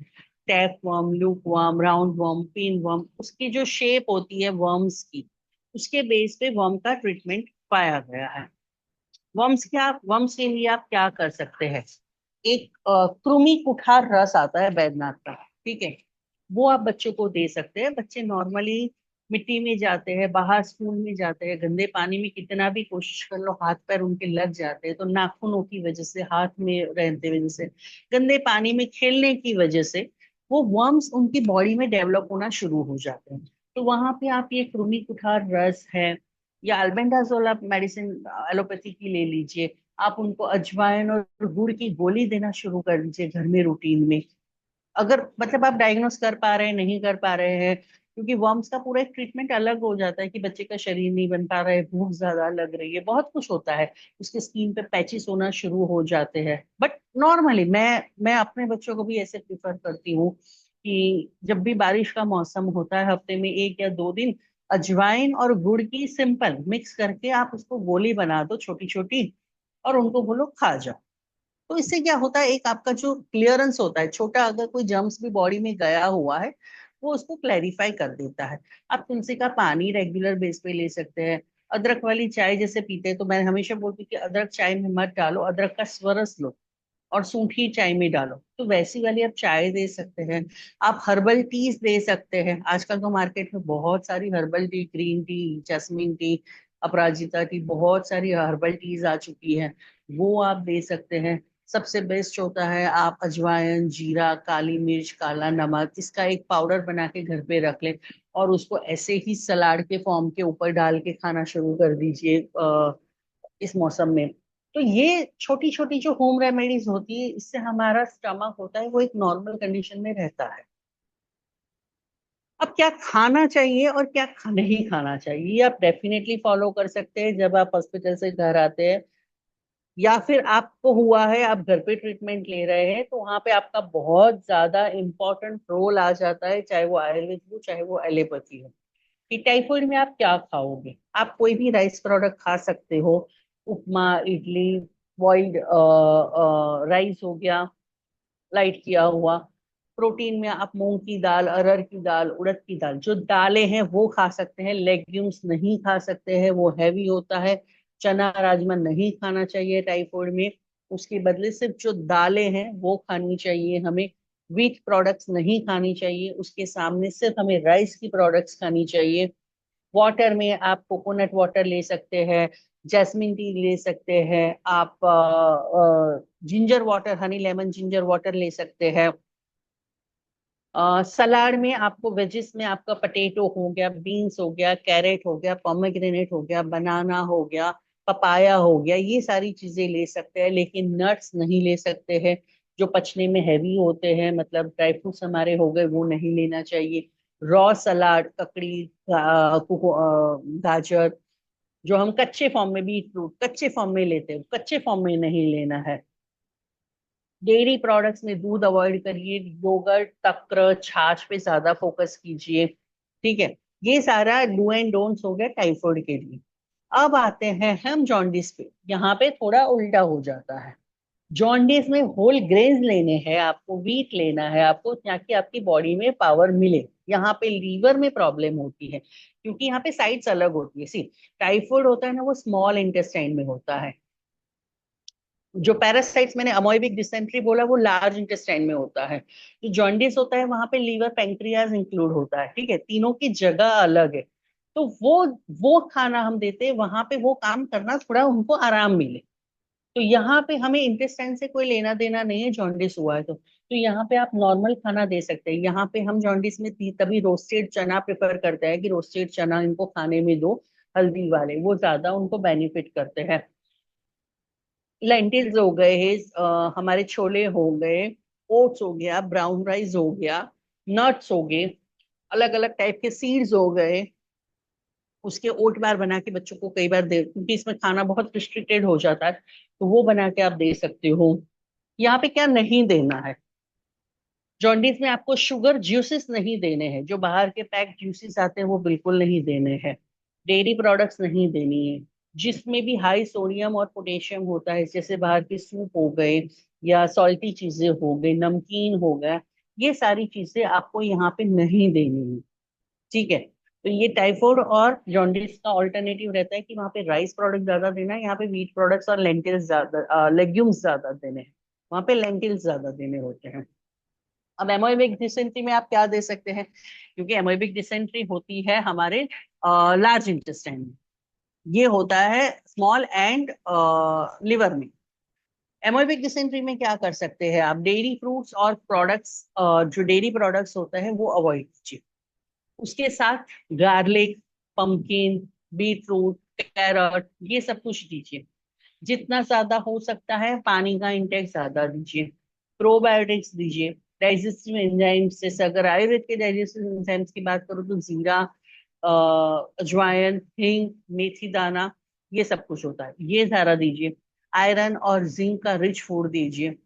[SPEAKER 2] Tap worm, loop worm, round worm, pin worm, उसकी जो शेप होती है वर्म्स की, उसके बेस पे वर्म का ट्रीटमेंट पाया गया है। वर्म्स के लिए आप क्या कर सकते हैं? एक कृमि कुठार रस आता है बैद्यनाथ का, ठीक है, वो आप बच्चों को दे सकते हैं। बच्चे नॉर्मली मिट्टी में जाते हैं, बाहर स्कूल में जाते हैं, गंदे पानी में कितना भी कोशिश कर लो हाथ पैर उनके लग जाते हैं, तो नाखूनों की वजह से, हाथ में रहते वजह से, गंदे पानी में खेलने की वजह से वो वर्म्स उनकी बॉडी में डेवलप होना शुरू हो जाते हैं। तो वहां पे आप ये कृमि कुठार रस है या अल्बेंडाजोल आप मेडिसिन एलोपैथी की ले लीजिए, आप उनको अजवाइन और गुड़ की गोली देना शुरू कर दीजिए घर में रूटीन में। अगर मतलब आप डायग्नोस कर पा रहे हैं, नहीं कर पा रहे हैं, क्योंकि वर्म्स का पूरा एक ट्रीटमेंट अलग हो जाता है कि बच्चे का शरीर नहीं बन पा रहा है, भूख ज्यादा लग रही है, बहुत कुछ होता है, उसके स्किन पे पैचेस होना शुरू हो जाते हैं। बट नॉर्मली मैं अपने बच्चों को भी ऐसे प्रिफर करती हूँ कि जब भी बारिश का मौसम होता है, हफ्ते में 1 या 2 दिन अजवाइन और गुड़ की सिंपल मिक्स करके आप उसको गोली बना दो छोटी छोटी, और उनको बोलो खा जाओ। तो इससे क्या होता है, एक आपका जो क्लियरेंस होता है, छोटा अगर कोई जर्म्स भी बॉडी में गया हुआ है, वो उसको क्लैरिफाई कर देता है। आप तुलसी का पानी रेगुलर बेस पे ले सकते हैं। अदरक वाली चाय जैसे पीते हैं, तो मैं हमेशा बोलती हूँ कि अदरक चाय में मत डालो, अदरक का स्वरस लो और सूंठी चाय में डालो, तो वैसी वाली आप चाय दे सकते हैं। आप हर्बल टीज दे सकते हैं, आजकल तो मार्केट में बहुत सारी herbal tea, green tea, jasmine tea, अपराजिता टी, बहुत सारी हर्बल टीज आ चुकी है, वो आप दे सकते हैं। सबसे बेस्ट होता है आप अजवाइन, जीरा, काली मिर्च, काला नमक, इसका एक पाउडर बना के घर पे रख लें और उसको ऐसे ही सलाद के फॉर्म के ऊपर डाल के खाना शुरू कर दीजिए इस मौसम में। तो ये छोटी छोटी जो होम रेमेडीज होती है, इससे हमारा स्टमक होता है वो एक नॉर्मल कंडीशन में रहता है। अब क्या खाना चाहिए और क्या नहीं खाना चाहिए, ये आप डेफिनेटली फॉलो कर सकते हैं जब आप हॉस्पिटल से घर आते हैं, या फिर आपको हुआ है आप घर पे ट्रीटमेंट ले रहे हैं, तो वहां पे आपका बहुत ज्यादा इंपॉर्टेंट रोल आ जाता है, चाहे वो आयुर्वेद हो चाहे वो एलोपैथी हो, कि टाइफाइड में आप क्या खाओगे। आप कोई भी राइस प्रोडक्ट खा सकते हो, उपमा, इडली, बॉइल्ड राइस हो गया, लाइट किया हुआ। प्रोटीन में आप मूंग की दाल, अरहर की दाल, उड़द की दाल, जो दालें हैं वो खा सकते हैं। लेग्यूम्स नहीं खा सकते हैं, वो हैवी होता है। चना राजमा नहीं खाना चाहिए टाइफाइड में। उसके बदले सिर्फ जो दालें हैं वो खानी चाहिए हमें। व्हीट प्रोडक्ट्स नहीं खानी चाहिए, उसके सामने सिर्फ हमें राइस की प्रोडक्ट्स खानी चाहिए। वाटर में आप कोकोनट वाटर ले सकते हैं, जैस्मिन टी ले सकते हैं, आप ginger water, honey lemon ginger water ले सकते हैं। सलाद में आपको वेजिस में आपका पटेटो हो गया, बीन्स हो गया, कैरेट हो गया, पोमेग्रेनेट हो गया, बनाना हो गया, पपाया हो गया, ये सारी चीजें ले सकते हैं, लेकिन नट्स नहीं ले सकते हैं जो पचने में हैवी होते हैं, मतलब ड्राई फ्रूट्स हमारे हो गए वो नहीं लेना चाहिए। रॉ सलाद, ककड़ी, गाजर, जो हम कच्चे फॉर्म में, बीट रूट कच्चे फॉर्म में लेते हैं, कच्चे फॉर्म में नहीं लेना है। डेयरी प्रोडक्ट्स में दूध अवॉइड करिए, योगर्ट, तक्र, छाछ पे ज्यादा फोकस कीजिए। ठीक है, ये सारा डू एंड डोंट्स हो गया टाइफाइड के लिए। अब आते हैं हम जॉन्डिस पे। यहाँ पे थोड़ा उल्टा हो जाता है। जॉन्डिस में होल ग्रेन्स लेने हैं आपको, व्हीट लेना है आपको, ताकि आपकी बॉडी में पावर मिले। यहाँ पे लीवर में प्रॉब्लम होती है क्योंकि यहाँ पे साइड्स अलग होती है। सी, टाइफाइड होता है ना, वो स्मॉल इंटेस्टाइन में होता है। जो पैरासाइट्स मैंने अमोइबिक डिसेंट्री बोला वो लार्ज इंटेस्टाइन में होता है। जो जॉन्डिस होता है वहां पे लीवर, पैंक्रियाज इंक्लूड होता है। ठीक है, तीनों की जगह अलग है। तो वो खाना हम देते हैं वहां पे, वो काम करना थोड़ा उनको आराम मिले। तो यहाँ पे हमें इंटेस्टाइन से कोई लेना देना नहीं है, जॉन्डिस हुआ है तो यहाँ पे आप नॉर्मल खाना दे सकते हैं। यहाँ पे हम जॉन्डिस में तभी रोस्टेड चना प्रेफर करते हैं कि रोस्टेड चना इनको खाने में दो, हल्दी वाले, वो ज्यादा उनको बेनिफिट करते हैं। लेंटिल्स हो गए, हमारे छोले हो गए, ओट्स हो गया, ब्राउन राइस हो गया, नट्स हो गए, अलग अलग टाइप के सीड्स हो गए, उसके ओट बार बना के बच्चों को कई बार दे, क्योंकि इसमें खाना बहुत रिस्ट्रिक्टेड हो जाता है, तो वो बना के आप दे सकते हो। यहाँ पे क्या नहीं देना है, जॉन्डिस में आपको शुगर ज्यूसेस नहीं देने हैं, जो बाहर के पैक जूसेस आते हैं वो बिल्कुल नहीं देने हैं। डेयरी प्रोडक्ट्स नहीं देनी है जिसमें भी हाई सोडियम और पोटेशियम होता है, जैसे बाहर के सूप हो गए या सॉल्टी चीजें हो गई, नमकीन हो गया, ये सारी चीजें आपको यहाँ पे नहीं देनी है। ठीक है, तो ये टाइफाइड और जॉन्डिस का ऑल्टरनेटिव रहता है कि वहाँ पे राइस प्रोडक्ट ज्यादा देना है, यहाँ पे व्हीट प्रोडक्ट्स और लेंटिल्स ज्यादा, लेग्यूम्स ज्यादा देने हैं, वहाँ पे लेंटिल्स ज्यादा देने होते हैं। अब एमोइबिक डिसेंट्री में आप क्या दे सकते हैं, क्योंकि एमोइबिक डिसेंट्री होती है हमारे लार्ज इंटेस्टाइन में, ये होता है स्मॉल एंड लिवर में। एमोइबिक डिसेंट्री में क्या कर सकते हैं आप, डेयरी फ्रूट्स और प्रोडक्ट्स, जो डेयरी प्रोडक्ट्स होता है वो अवॉइड कीजिए। उसके साथ garlic, pumpkin, beetroot, carrot, ये सब कुछ दीजिए। जितना ज्यादा हो सकता है पानी का इंटेक ज्यादा दीजिए। प्रोबायोटिक्स दीजिए, डाइजेस्टिव एंजाइम्स, जैसे अगर आयुर्वेद के डाइजेस्टिव एंजाइम्स की बात करूँ तो जीरा, अजवाइन, हींग, मेथी दाना, ये सब कुछ होता है, ये सारा दीजिए। आयरन और जिंक का रिच फूड दीजिए।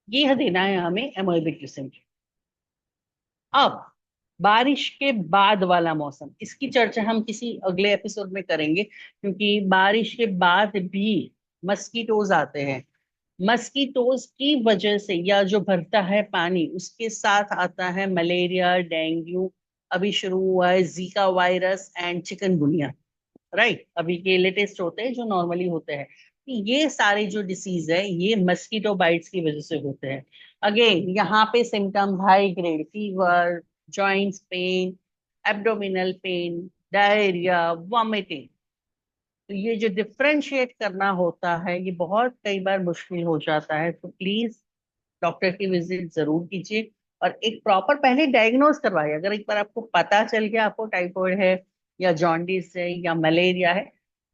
[SPEAKER 2] ये देना है हमें एमोइबिक डिसेंट्री। अब बारिश के बाद वाला मौसम, इसकी चर्चा हम किसी अगले एपिसोड में करेंगे, क्योंकि बारिश के बाद भी मस्कीटोज आते हैं। मस्कीटोज की वजह से, या जो भरता है पानी, उसके साथ आता है मलेरिया, डेंगू, अभी शुरू हुआ है Zika virus and chikungunya. Right, अभी के लेटेस्ट होते हैं जो नॉर्मली होते हैं। ये सारे जो डिसीज है ये मस्कीटो बाइट्स की वजह से होते हैं। अगेन यहाँ पे symptoms high grade fever, joints pain, abdominal pain, diarrhoea, vomiting. तो ये जो डिफ्रेंशिएट करना होता है ये बहुत कई बार मुश्किल हो जाता है, तो प्लीज डॉक्टर की विजिट जरूर कीजिए और एक प्रॉपर पहले डायग्नोज करवाइए। अगर एक बार आपको पता चल गया आपको टाइफाइड है या जॉन्डिस है या मलेरिया है,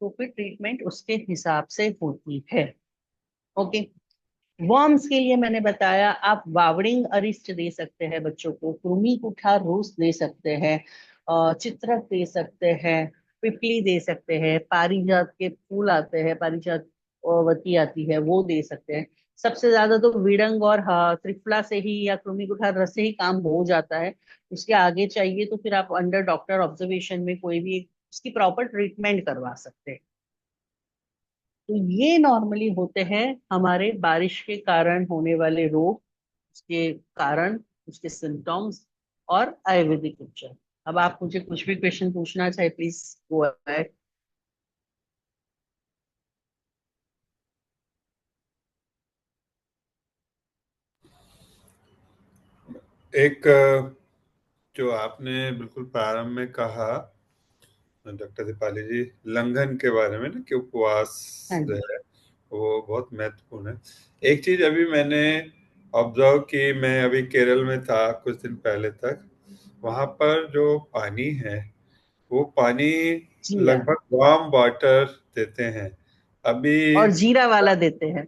[SPEAKER 2] तो फिर ट्रीटमेंट उसके हिसाब से होती है। ओके, वर्म्स के लिए मैंने बताया, आप वावरिंग अरिस्ट दे सकते हैं बच्चों को, कृमि कुठार रोज दे सकते हैं, चित्रक दे सकते हैं, पिपली दे सकते हैं, पारिजात के फूल आते हैं, पारिजात वती आती है, वो दे सकते हैं। सबसे ज्यादा तो विडंग और त्रिफला से ही या कृमि कुठार रस से ही काम हो जाता है। उसके आगे चाहिए तो फिर आप अंडर डॉक्टर ऑब्जर्वेशन में कोई भी उसकी प्रॉपर ट्रीटमेंट करवा सकते हैं। तो ये नॉर्मली होते हैं हमारे बारिश के कारण होने वाले रोग, उसके कारण, उसके सिम्टम्स और आयुर्वेदिक उपचार। अब आप मुझे कुछ भी क्वेश्चन पूछना चाहे प्लीज गो अहेड।
[SPEAKER 3] एक जो आपने बिल्कुल प्रारंभ में कहा डॉक्टर दीपाली जी, लंघन के बारे में ना, कि उपवास
[SPEAKER 2] हाँ
[SPEAKER 3] जो
[SPEAKER 2] जी।
[SPEAKER 3] है वो बहुत महत्वपूर्ण है। एक चीज अभी मैंने ऑब्जर्व की, मैं अभी केरल में था कुछ दिन पहले तक। वहां पर जो पानी है वो पानी
[SPEAKER 2] जीरा।
[SPEAKER 3] लगभग वार्म वाटर देते हैं अभी।
[SPEAKER 2] और जीरा वाला देते हैं।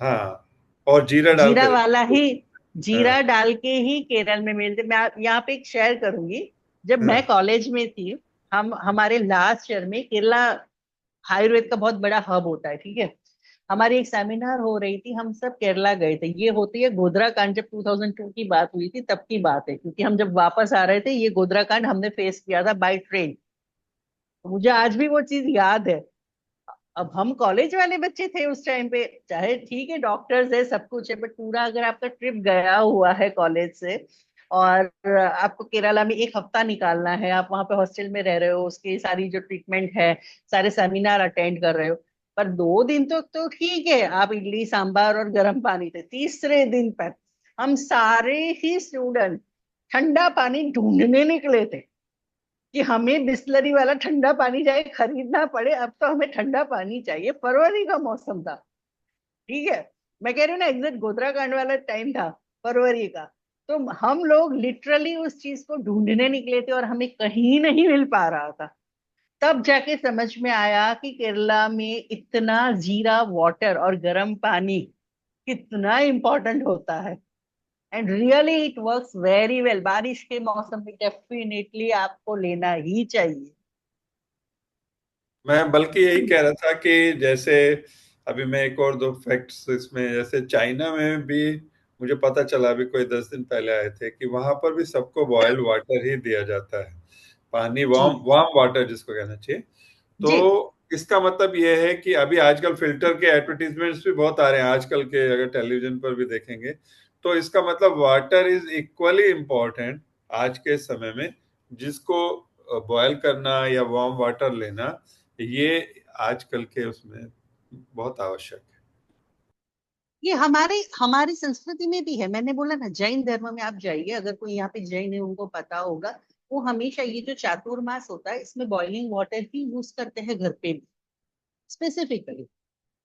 [SPEAKER 3] हाँ, और जीरा डाल के
[SPEAKER 2] जीरा वाला
[SPEAKER 3] देते
[SPEAKER 2] ही,
[SPEAKER 3] हैं। हाँ
[SPEAKER 2] जीरा डाल के ही केरल में मिलते। मैं यहाँ पे एक शेयर करूंगी। जब मैं
[SPEAKER 3] हाँ
[SPEAKER 2] कॉलेज में थी, हम हमारे लास्ट ईयर में केरला आयुर्वेद का बहुत बड़ा हब होता है, ठीक है। हमारी एक सेमिनार हो रही थी, हम सब केरला गए थे। ये होती है गोधरा कांड, जब 2002 की बात हुई थी तब की बात है, क्योंकि हम जब वापस आ रहे थे ये गोधरा कांड हमने फेस किया था बाय ट्रेन। तो मुझे आज भी वो चीज याद है। अब हम कॉलेज वाले बच्चे थे उस टाइम पे, चाहे ठीक है डॉक्टर्स है सब कुछ है, बट पूरा अगर आपका ट्रिप गया हुआ है कॉलेज से और आपको केरला में एक हफ्ता निकालना है, आप वहां पे हॉस्टल में रह रहे हो, उसकी सारी जो ट्रीटमेंट है, सारे सेमिनार अटेंड कर रहे हो, पर 2 दिन तो ठीक है, आप इडली सांभर और गर्म पानी थे। तीसरे दिन पर हम सारे ही स्टूडेंट ठंडा पानी ढूंढने निकले थे कि हमें बिस्लरी वाला ठंडा पानी चाहे खरीदना पड़े, अब तो हमें ठंडा पानी चाहिए। फरवरी का मौसम था, ठीक है। मैं कह रही हूँ ना, एग्जैक्ट गोधरा कांड वाला टाइम था, फरवरी का। तो हम लोग लिटरली उस चीज को ढूंढने निकले थे और हमें कहीं नहीं मिल पा रहा था। तब जाके समझ में आया कि केरला में इतना जीरा वाटर और गर्म पानी कितना इंपॉर्टेंट होता है। And really it works very well. बारिश के मौसम में डेफिनेटली आपको लेना ही चाहिए।
[SPEAKER 3] मैं बल्कि यही कह रहा था कि जैसे अभी मैं एक और दो फैक्ट्स इसमें, जैसे चाइना में भी मुझे पता चला, अभी कोई 10 दिन पहले आए थे, कि वहां पर भी सबको बॉयल्ड वाटर ही दिया जाता है, पानी
[SPEAKER 2] जी।
[SPEAKER 3] वार्म वार्म वाटर जिसको कहना चाहिए। तो
[SPEAKER 2] जी।
[SPEAKER 3] इसका मतलब ये है कि अभी आजकल फिल्टर के एडवर्टीजमेंट्स भी बहुत आ रहे हैं आजकल के, अगर टेलीविजन पर भी देखेंगे तो इसका मतलब वाटर इज इक्वली इम्पोर्टेंट आज के समय में। जिसको बॉयल करना या वार्म वाटर लेना, ये आजकल के उसमें बहुत आवश्यक है।
[SPEAKER 2] ये हमारे हमारी संस्कृति में भी है। मैंने बोला ना, जैन धर्म में आप जाइए, अगर कोई यहाँ पे जैन है उनको पता होगा, वो हमेशा ये जो चातुर्मास होता है इसमें बॉइलिंग वाटर ही यूज करते हैं घर पे भी, स्पेसिफिकली।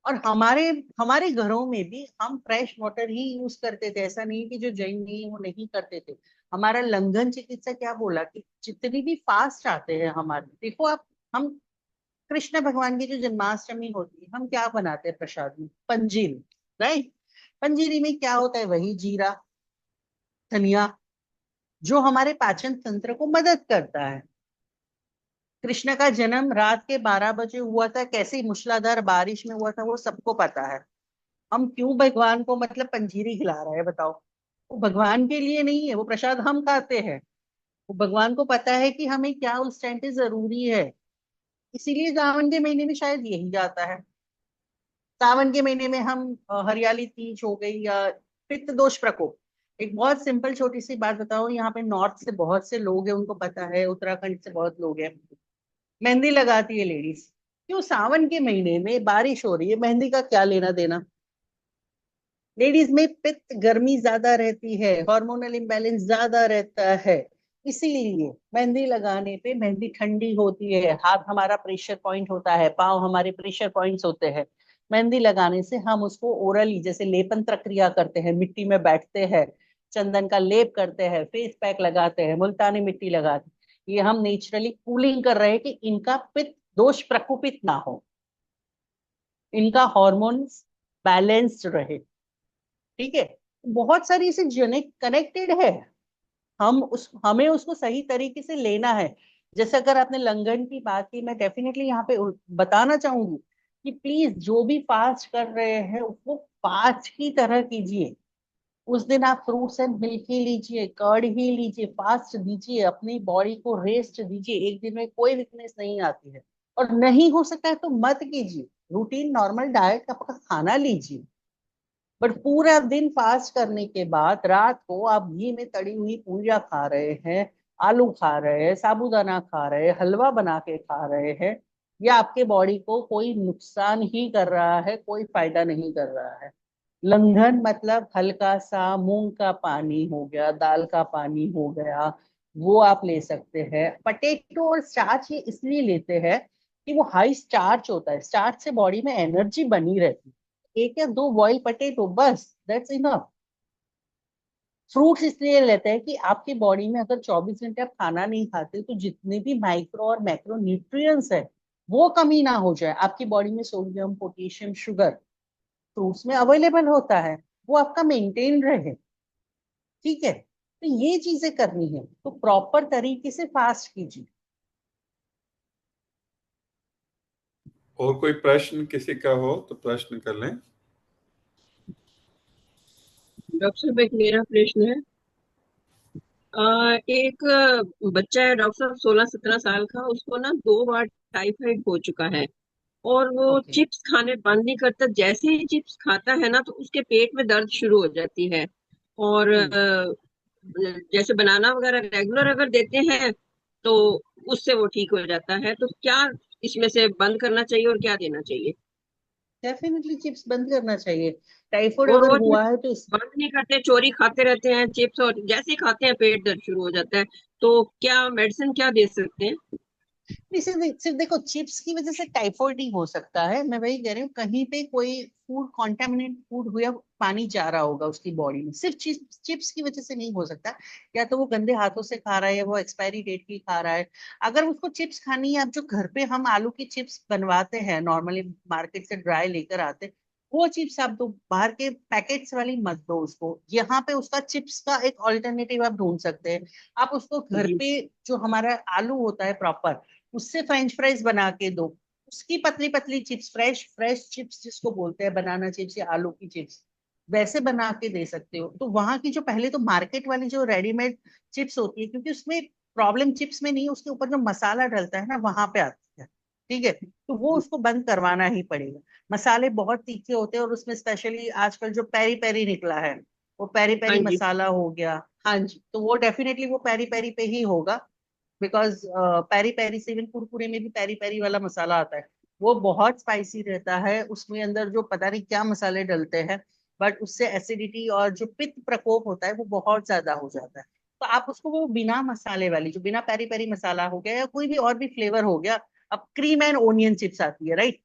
[SPEAKER 2] और हमारे हमारे घरों में भी हम फ्रेश वाटर ही यूज करते थे। ऐसा नहीं कि जो जैन नहीं वो नहीं करते थे। हमारा लंघन चिकित्सा क्या बोला कि जितनी भी फास्ट आते हैं हमारे, देखो आप, हम कृष्ण भगवान की जो जन्माष्टमी होती है, हम क्या बनाते हैं प्रसाद में? पंजीरी, राइट। पंजीरी में क्या होता है? वही जीरा, धनिया, जो हमारे पाचन तंत्र को मदद करता है। कृष्ण का जन्म रात के 12 बजे हुआ था, कैसी मूसलाधार बारिश में हुआ था वो सबको पता है। हम क्यों भगवान को मतलब पंजीरी खिला रहे हैं बताओ? वो भगवान के लिए नहीं है, वो प्रसाद हम खाते हैं। वो भगवान को पता है कि हमें क्या उस टाइम पे जरूरी है। इसीलिए सावन के महीने में शायद यही जाता है। सावन के महीने में हम हरियाली तीज हो गई या पित्त दोष प्रकोप। एक बहुत सिंपल छोटी सी बात बताओ, यहाँ पे नॉर्थ से बहुत से लोग हैं, उनको पता है, उत्तराखंड से बहुत लोग हैं, मेहंदी लगाती है लेडीज। क्यों? सावन के महीने में बारिश हो रही है, मेहंदी का क्या लेना देना? लेडीज में पित्त गर्मी ज्यादा रहती है, हार्मोनल इम्बैलेंस ज्यादा रहता है। इसीलिए मेहंदी लगाने पे, मेहंदी ठंडी होती है, हाथ हमारा प्रेशर पॉइंट होता है, पाँव हमारे प्रेशर पॉइंट्स होते हैं। मेहंदी लगाने से हम उसको ओरली जैसे लेपन प्रक्रिया करते हैं, मिट्टी में बैठते हैं, चंदन का लेप करते हैं, फेस पैक लगाते हैं, मुल्तानी मिट्टी लगाते हैं, ये हम नेचुरली कूलिंग कर रहे हैं कि इनका पित्त दोष प्रकोपित ना हो, इनका हॉर्मोन्स बैलेंस्ड रहे, ठीक है। बहुत सारी इसे जेनेटिक कनेक्टेड है। हमें उसको सही तरीके से लेना है। जैसे अगर आपने लंघन की बात की, मैं डेफिनेटली यहाँ पे बताना चाहूंगी कि प्लीज जो भी फास्ट कर रहे हैं वो फास्ट की तरह कीजिए। उस दिन आप फ्रूट्स एंड मिल्क ही लीजिए, कर्ड ही लीजिए, फास्ट दीजिए, अपनी बॉडी को रेस्ट दीजिए। एक दिन में कोई वीकनेस नहीं आती है। और नहीं हो सकता है तो मत कीजिए, रूटीन नॉर्मल डाइट का खाना लीजिए। बट पूरा दिन फास्ट करने के बाद रात को आप घी में तड़ी हुई पूरियां खा रहे हैं, आलू खा रहे हैं, साबूदाना खा रहे हैं, हलवा बना के खा रहे हैं, ये आपके बॉडी को कोई नुकसान ही कर रहा है, कोई फायदा नहीं कर रहा है। लंघन मतलब हल्का सा मूंग का पानी हो गया, दाल का पानी हो गया, वो आप ले सकते हैं। पटेटो और स्टार्च ये इसलिए लेते हैं कि वो हाई स्टार्च होता है, स्टार्च से बॉडी में एनर्जी बनी रहती है। एक या दो बॉइल पटेटो बस, दैट्स इनफ। फ्रूट्स इसलिए लेते हैं कि आपकी बॉडी में अगर 24 घंटे आप खाना नहीं खाते तो जितने भी माइक्रो और मैक्रो न्यूट्रिएंट्स है वो कमी ना हो जाए। आपकी बॉडी में सोडियम, पोटेशियम, शुगर फ्रूट्स में अवेलेबल होता है, वो आपका मेंटेन रहे। ठीक है, तो ये चीजें करनी है, तो प्रॉपर तरीके से फास्ट कीजिए।
[SPEAKER 3] और कोई प्रश्न किसी का हो तो प्रश्न कर लें।
[SPEAKER 6] डॉक्टर साहब, एक मेरा प्रश्न है। एक बच्चा है डॉक्टर साहब, 16-17 साल का, उसको ना 2 बार टाइफाइड हो चुका है। और वो
[SPEAKER 2] ओके।
[SPEAKER 6] चिप्स खाने बंद नहीं करता। जैसे ही चिप्स खाता है ना तो उसके पेट में दर्द शुरू हो जाती है। और
[SPEAKER 2] हम्म।
[SPEAKER 6] जैसे बनाना वगैरह रेगुलर अगर देते हैं तो उससे वो ठीक हो जाता है। तो क्या इसमें से बंद करना चाहिए और क्या देना चाहिए?
[SPEAKER 2] डेफिनेटली चिप्स बंद करना चाहिए। टाइफाइड
[SPEAKER 6] और
[SPEAKER 2] अगर
[SPEAKER 6] वो
[SPEAKER 2] हुआ है तो
[SPEAKER 6] बंद नहीं करते, चोरी खाते रहते हैं चिप्स, और जैसे ही खाते हैं पेट दर्द शुरू हो जाता है। तो क्या मेडिसिन क्या दे सकते हैं?
[SPEAKER 2] नहीं, सिर्फ देखो, चिप्स की वजह से टाइफाइड नहीं हो सकता है। मैं वही कह रही हूँ, कहीं पे कोई फूड कॉन्टेमिनेट फूड हुआ, पानी जा रहा होगा उसकी बॉडी में, सिर्फ चिप्स की वजह से नहीं हो सकता। या तो वो गंदे हाथों से खा रहा है या वो एक्सपायरी डेट की खा रहा है। अगर उसको चिप्स खानी है, अब जो घर पे हम आलू की चिप्स बनवाते हैं नॉर्मली, मार्केट से ड्राई लेकर आते हैं, वो चिप्स आप दो, बाहर के पैकेट्स वाली मत दो उसको। यहाँ पे उसका चिप्स का एक ऑल्टरनेटिव आप ढूंढ सकते हैं। आप उसको घर
[SPEAKER 6] जी।
[SPEAKER 2] पे जो हमारा आलू होता है प्रॉपर, उससे फ्रेंच फ्राइज बना के दो। उसकी पतली पतली चिप्स, फ्रेश फ्रेश चिप्स जिसको बोलते हैं, बनाना चिप्स या आलू की चिप्स, वैसे बना के दे सकते हो। तो वहां की जो पहले तो मार्केट वाली जो रेडीमेड चिप्स होती है, क्योंकि उसमें प्रॉब्लम चिप्स में नहीं है, उसके ऊपर जो मसाला डलता है ना वहां पे आती है। ठीक है, तो वो उसको बंद करवाना ही पड़ेगा। मसाले बहुत तीखे होते हैं, और उसमें स्पेशली आजकल जो पेरी पेरी निकला है, वो पेरी
[SPEAKER 6] हाँ
[SPEAKER 2] पेरी
[SPEAKER 6] जी।
[SPEAKER 2] मसाला हो गया। हाँ जी, तो वो डेफिनेटली वो पेरी पेरी पे ही होगा। बिकॉज पेरी पेरी से, इवन कुरकुरे में भी पेरी पेरी वाला मसाला आता है, वो बहुत स्पाइसी रहता है। उसमें अंदर जो पता नहीं क्या मसाले डलते हैं, बट उससे एसिडिटी और जो पित्त प्रकोप होता है वो बहुत ज्यादा हो जाता है। तो आप उसको वो बिना मसाले वाली, जो बिना पेरी पेरी मसाला हो गया या कोई भी और भी फ्लेवर हो गया। अब क्रीम एंड ओनियन चिप्स आती है, राइट?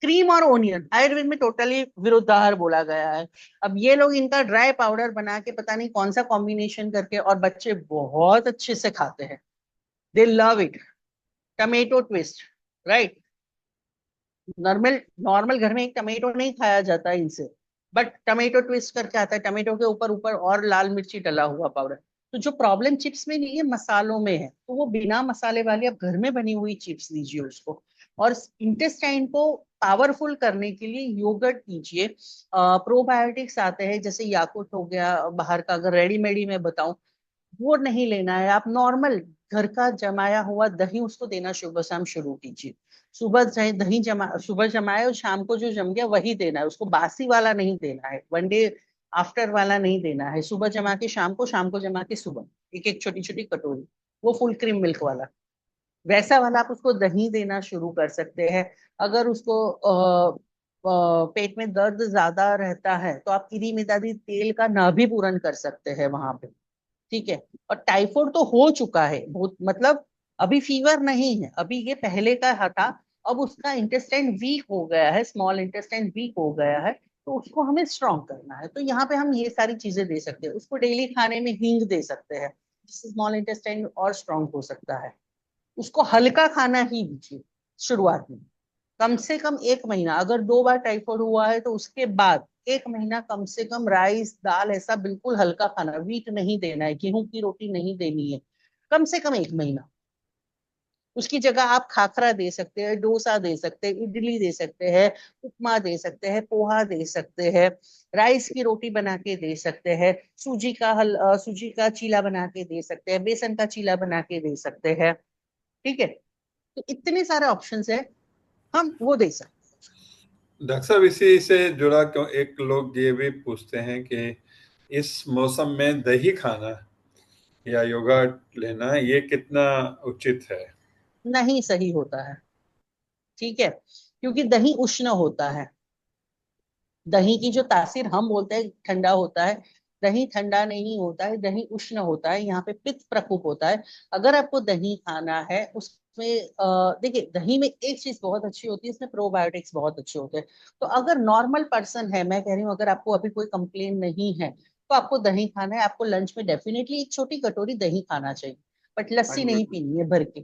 [SPEAKER 2] क्रीम और ओनियन आयुर्वेद में टोटली विरुद्धाहार बोला गया है। अब ये लोग इनका ड्राई पाउडर बना के पता नहीं कौन सा कॉम्बिनेशन करके, और बच्चे बहुत अच्छे से खाते हैं। दे love it. Tomato twist, right? Normal normal घर में एक टमेटो नहीं खाया जाता इनसे, बट टमेटो ट्विस्ट करके आता है, टमेटो के ऊपर ऊपर और लाल मिर्ची डला हुआ पाउडर। तो जो प्रॉब्लम चिप्स में नहीं है, मसालों में है, तो वो बिना मसाले वाली आप घर में बनी हुई चिप्स दीजिए उसको। और इंटेस्टाइन को पावरफुल करने के लिए योगर्ट कीजिए। प्रोबायोटिक्स आते हैं, जैसे याकुट हो गया बाहर का, अगर रेडीमेड ही मैं बताऊं, वो नहीं लेना है। आप नॉर्मल घर का जमाया हुआ दही उसको देना सुबह शाम शुरू कीजिए। सुबह दही जमा, सुबह जमाए और शाम को जो जम गया वही देना है उसको। बासी वाला नहीं देना है, वन डे आफ्टर वाला नहीं देना है। सुबह जमा के शाम को, शाम को जमा के सुबह, एक एक छोटी छोटी कटोरी, वो फुल क्रीम मिल्क वाला, वैसा वाला आप उसको दही देना शुरू कर सकते हैं। अगर उसको पेट में दर्द ज्यादा रहता है तो आप इरी मितादी तेल का नाभि पूरन कर सकते हैं वहां पे। ठीक है। और टाइफाइड तो हो चुका है बहुत, मतलब अभी फीवर नहीं है, अभी ये पहले का था। अब उसका इंटेस्टाइन वीक हो गया है, स्मॉल इंटेस्टाइन वीक हो गया है, तो उसको हमें स्ट्रॉन्ग करना है। तो यहाँ पे हम ये सारी चीजें दे सकते हैं उसको। डेली खाने में हींग दे सकते हैं, जिससे स्मॉल इंटेस्टाइन और स्ट्रॉन्ग हो सकता है। उसको हल्का खाना ही दीजिए शुरुआत में। कम से कम 1 महीना, अगर 2 बार टाइफाइड हुआ है तो उसके बाद 1 महीना कम से कम राइस दाल ऐसा बिल्कुल हल्का खाना, वीट नहीं देना है, गेहूं की रोटी नहीं देनी है। कम से कम 1 महीना। उसकी जगह आप खाखरा दे सकते हैं, डोसा दे सकते हैं, इडली दे सकते हैं, उपमा दे सकते हैं, पोहा दे सकते हैं, राइस की रोटी बना के दे सकते हैं, सूजी का चीला बना के दे सकते हैं, बेसन का चीला बना के दे सकते हैं। ठीक है, तो इतने सारे ऑप्शंस है, हम वो दे सकते
[SPEAKER 3] डॉक्टर साहब, इसी से जुड़ा क्यों एक लोग ये भी पूछते हैं कि इस मौसम में दही खाना या योगा लेना ये कितना उचित है?
[SPEAKER 2] हैं। नहीं सही होता है। ठीक है, क्योंकि दही उष्ण होता है। दही की जो तासीर हम बोलते हैं ठंडा होता है, दही ठंडा नहीं होता है, दही उष्ण होता है, यहाँ पे पित्त प्रकोप होता है। अगर आपको दही खाना है उसमें देखिए दही में एक चीज बहुत अच्छी होती है, इसमें प्रोबायोटिक्स बहुत अच्छे होते हैं। तो अगर नॉर्मल पर्सन है, मैं कह रही हूँ अगर आपको अभी कोई कंप्लेन नहीं है तो आपको दही खाना है, आपको लंच में डेफिनेटली एक छोटी कटोरी दही खाना चाहिए, बट
[SPEAKER 7] हाँ
[SPEAKER 2] लस्सी
[SPEAKER 7] जी
[SPEAKER 2] नहीं
[SPEAKER 7] मैडम।
[SPEAKER 2] पीनी है भर के।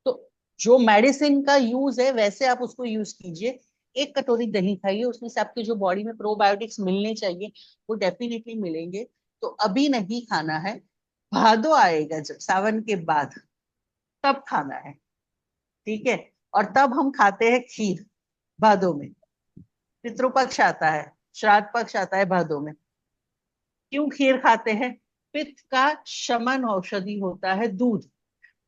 [SPEAKER 2] तो जो मेडिसिन का यूज है वैसे आप उसको यूज कीजिए। एक कटोरी दही खाइए, उसमें से आपके जो बॉडी में प्रोबायोटिक्स मिलने चाहिए वो डेफिनेटली मिलेंगे। तो अभी नहीं खाना है, भादो आएगा जब सावन के बाद, तब खाना है, ठीक है। और तब हम खाते हैं खीर भादो में। पितृपक्ष आता है, श्राद्ध पक्ष आता है भादो में। क्यों खीर खाते हैं? पित्त का शमन औषधि होता है दूध।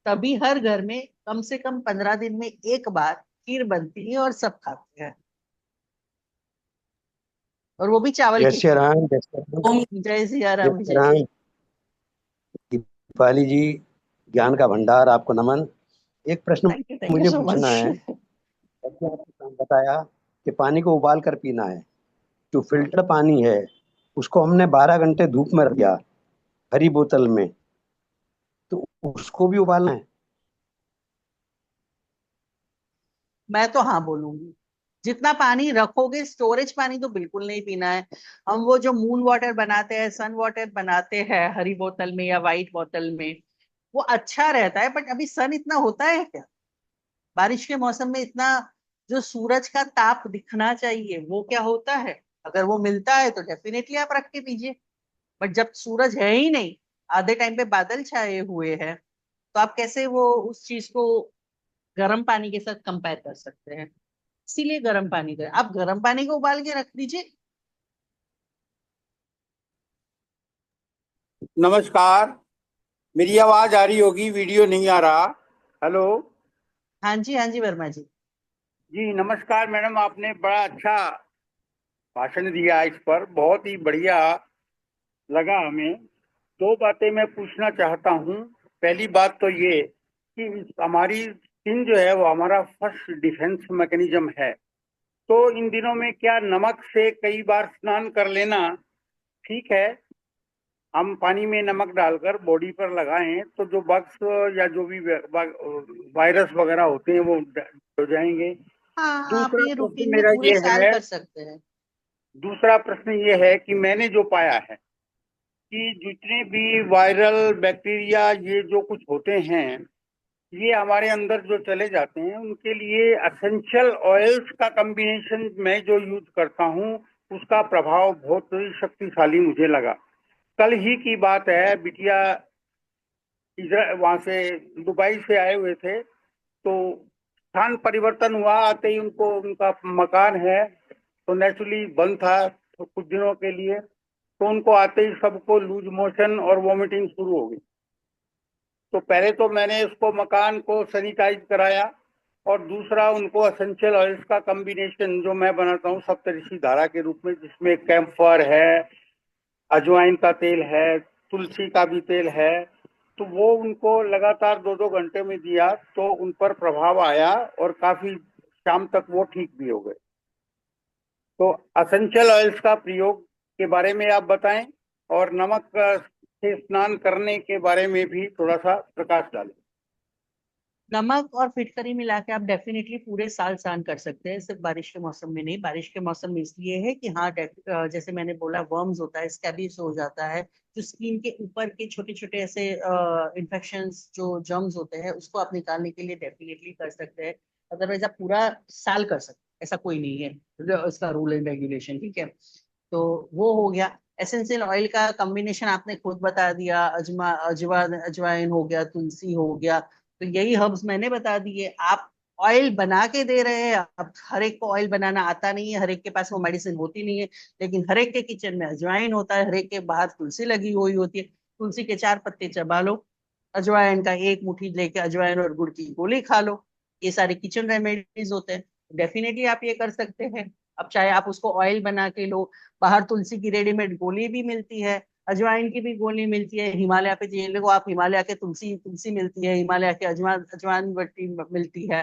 [SPEAKER 2] तभी हर घर में कम से कम 15 दिन में एक बार खीर बनती है और सब खाते हैं, और वो भी चावल
[SPEAKER 7] जय
[SPEAKER 2] की
[SPEAKER 7] श्री
[SPEAKER 2] खीर।
[SPEAKER 7] राम, जय श्री राम,
[SPEAKER 2] जय सिया
[SPEAKER 7] जय
[SPEAKER 2] राम,
[SPEAKER 7] श्री
[SPEAKER 2] जय
[SPEAKER 7] राम।
[SPEAKER 2] सिया।
[SPEAKER 7] दीपाली जी, ज्ञान का भंडार, आपको नमन। एक प्रश्न
[SPEAKER 2] थैंक यू
[SPEAKER 7] मुझे
[SPEAKER 2] सो
[SPEAKER 7] पूछना है।
[SPEAKER 2] मच।
[SPEAKER 7] जैसे आपने बताया कि पानी को उबाल कर पीना है, जो फिल्टर पानी है उसको हमने 12 घंटे धूप में रख दिया हरी बोतल में, तो उसको भी उबालना है?
[SPEAKER 2] मैं तो हाँ बोलूंगी, जितना पानी रखोगे, स्टोरेज पानी तो बिल्कुल नहीं पीना है। हम वो जो मून वाटर बनाते हैं, सन वाटर बनाते हैं हरी बोतल में या वाइट बोतल में, वो अच्छा रहता है, बट अभी सन इतना होता है क्या? बारिश के मौसम में इतना जो सूरज का ताप दिखना चाहिए वो क्या होता है? अगर वो मिलता है तो डेफिनेटली आप रख के पीजिए। बट जब सूरज है ही नहीं, आधे टाइम पे बादल छाए हुए हैं, तो आप कैसे वो उस चीज को गर्म पानी के साथ कंपेयर कर सकते हैं? इसीलिए गर्म पानी करें, आप गर्म पानी को उबाल के रख दीजिए।
[SPEAKER 8] नमस्कार। मेरी आवाज आ रही होगी, वीडियो नहीं आ रहा। हेलो।
[SPEAKER 2] हाँ जी, हाँ जी वर्मा जी।
[SPEAKER 8] जी नमस्कार मैडम, आपने बड़ा अच्छा भाषण दिया, इस पर बहुत ही बढ़िया लगा हमें। दो बातें मैं पूछना चाहता हूँ। पहली बात तो ये कि हमारी स्किन जो है वो हमारा फर्स्ट डिफेंस मैकेनिज्म है। तो इन दिनों में क्या नमक से कई बार स्नान कर लेना ठीक है? हम पानी में नमक डालकर बॉडी पर लगाएं तो जो बग्स या जो भी वायरस वगैरह होते हैं वो हो जाएंगे।
[SPEAKER 2] हाँ, आप
[SPEAKER 8] दूसरा
[SPEAKER 2] ये
[SPEAKER 8] प्रश्न
[SPEAKER 2] रूटीन में
[SPEAKER 8] मेरा
[SPEAKER 2] पूरे
[SPEAKER 8] ये
[SPEAKER 2] साल
[SPEAKER 8] है
[SPEAKER 2] कर सकते हैं।
[SPEAKER 8] दूसरा प्रश्न ये है कि मैंने जो पाया है कि जितने भी वायरल बैक्टीरिया ये जो कुछ होते हैं, ये हमारे अंदर जो चले जाते हैं, उनके लिए असेंशियल ऑयल्स का कॉम्बिनेशन मैं जो यूज करता हूँ उसका प्रभाव बहुत ही शक्तिशाली मुझे लगा। कल ही की बात है, बिटिया इधर वहां से दुबई से आए हुए थे, तो स्थान परिवर्तन हुआ, आते ही उनको उनका मकान है तो नेचुरली बंद था तो कुछ दिनों के लिए, तो उनको आते ही सबको लूज मोशन और वॉमिटिंग शुरू हो गई। तो पहले तो मैंने उसको मकान को सैनिटाइज कराया, और दूसरा उनको असेंशियल ऑयल्स का कॉम्बिनेशन जो मैं बनाता हूँ सप्तऋषि धारा के रूप में, जिसमें कैम्फर है, अजवाइन का तेल है, तुलसी का भी तेल है, तो वो उनको लगातार 2-2 घंटे में दिया तो उन पर प्रभाव आया और काफी शाम तक वो ठीक भी हो गए। तो असेंशियल ऑयल्स का प्रयोग के बारे में आप बताएं, और नमक से स्नान करने के बारे में भी थोड़ा सा प्रकाश डालें।
[SPEAKER 2] नमक और फिटकरी मिला के आप डेफिनेटली पूरे साल स्नान कर सकते हैं, सिर्फ बारिश के मौसम में नहीं। बारिश के मौसम में इसलिए है कि हाँ, जैसे मैंने बोला, वर्म्स होता है, स्कैबिस हो जाता है, जो स्किन के ऊपर के छोटे छोटे ऐसे इन्फेक्शंस जो जर्म्स होते हैं उसको आप निकालने के लिए डेफिनेटली कर सकते हैं। अदरवाइज आप पूरा साल कर सकते हैं, ऐसा कोई नहीं है इसका रूल एंड रेगुलेशन, ठीक है। तो वो हो गया। एसेंशियल ऑयल का कॉम्बिनेशन आपने खुद बता दिया, अजवाइन हो गया, तुलसी हो गया, तो यही हर्ब्स मैंने बता दिए। आप ऑयल बना के दे रहे हैं, अब हर एक को ऑयल बनाना आता नहीं है, हर एक के पास वो मेडिसिन होती नहीं है, लेकिन हर एक के किचन में अजवाइन होता है, हर एक के बाहर तुलसी लगी हुई होती है। तुलसी के 4 पत्ते चबा लो, अजवाइन का एक मुट्ठी लेके अजवाइन और गुड़ की गोली खा लो। ये सारे किचन रेमेडीज होते हैं, डेफिनेटली आप ये कर सकते हैं। अब चाहे आप उसको ऑयल बना के लो, बाहर तुलसी की रेडीमेड गोली भी मिलती है, अजवाइन की भी गोली मिलती है, हिमालय पे ये लोग, आप हिमालय के तुलसी तुलसी मिलती है, हिमालय के अजवाइन अजवाइन बट्टी मिलती है,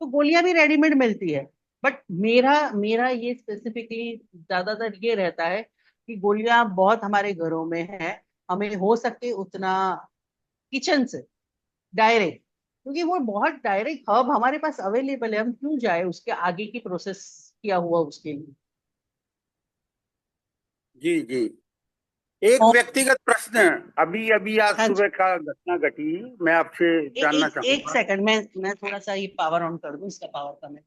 [SPEAKER 2] तो गोलियां भी रेडीमेड मिलती है। बट मेरा मेरा ये स्पेसिफिकली ज्यादातर ये रहता है कि गोलियां बहुत हमारे घरों में है, हमें हो सके उतना किचन से डायरेक्ट, क्योंकि वो बहुत डायरेक्ट हब हमारे पास अवेलेबल है, हम क्यों जाए उसके आगे की प्रोसेस किया हुआ उसके लिए।
[SPEAKER 8] जी जी। एक
[SPEAKER 2] और
[SPEAKER 8] व्यक्तिगत प्रश्न है। अभी अभी आज
[SPEAKER 2] हाँ जी,
[SPEAKER 8] सुबह का घटना घटी, मैं आपसे जानना
[SPEAKER 2] एक
[SPEAKER 8] चाहूंगा।
[SPEAKER 2] सेकंड, मैं थोड़ा सा ये पावर ऑन कर दूं, इसका पावर कम है।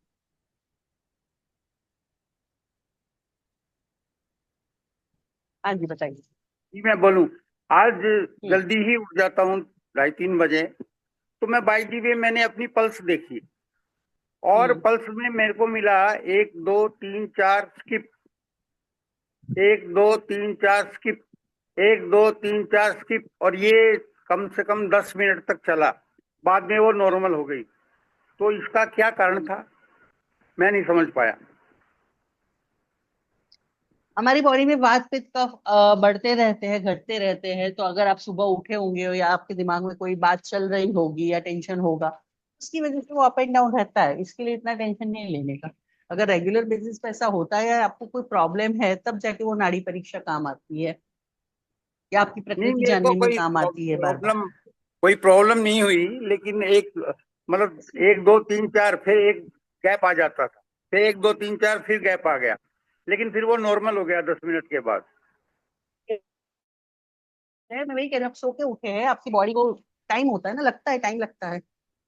[SPEAKER 2] हाँ जी बताइए।
[SPEAKER 8] जी मैं बोलूं। आज
[SPEAKER 2] हम्म।
[SPEAKER 8] जल्दी ही उठ जाता हूँ, 2:30 बजे। तो मैं बाई दी वे मैंने अपनी पल्स देखी, और
[SPEAKER 2] हम्म।
[SPEAKER 8] पल्स में मेरे को मिला 1 2 3 4 स्किप, 1 2 3 4 स्किप, 1 2 3 4 स्किप, और ये कम से कम 10 मिनट तक चला। बाद में वो नॉर्मल हो गई। तो इसका क्या कारण था, मैं नहीं समझ पाया।
[SPEAKER 2] हमारी बॉडी में वात पित्त कफ बढ़ते रहते हैं, घटते रहते हैं, तो अगर आप सुबह उठे होंगे या आपके दिमाग में कोई बात चल रही होगी या टेंशन होगा, उसकी वजह से वो अप एंड डाउन रहता है, इसके लिए इतना टेंशन नहीं लेने का। अगर रेगुलर बेसिस पे ऐसा होता है या आपको कोई प्रॉब्लम है, तब जाके वो नाड़ी परीक्षा काम आती है या आपकी
[SPEAKER 8] नहीं,
[SPEAKER 2] प्रकृति
[SPEAKER 8] मेरे को
[SPEAKER 2] जानने में
[SPEAKER 8] कोई
[SPEAKER 2] काम आती है बार बार।
[SPEAKER 8] प्रॉब्लम, नहीं हुई, लेकिन एक मतलब 1 2 3 4, फिर एक गैप आ जाता था, फिर 1 2 3 4, फिर गैप आ गया, लेकिन फिर वो नॉर्मल हो गया 10 मिनट के बाद।
[SPEAKER 2] मैं वही कह रही हूँ, आप सो के उठे हैं, आपकी बॉडी को टाइम होता है ना, लगता है, टाइम लगता है।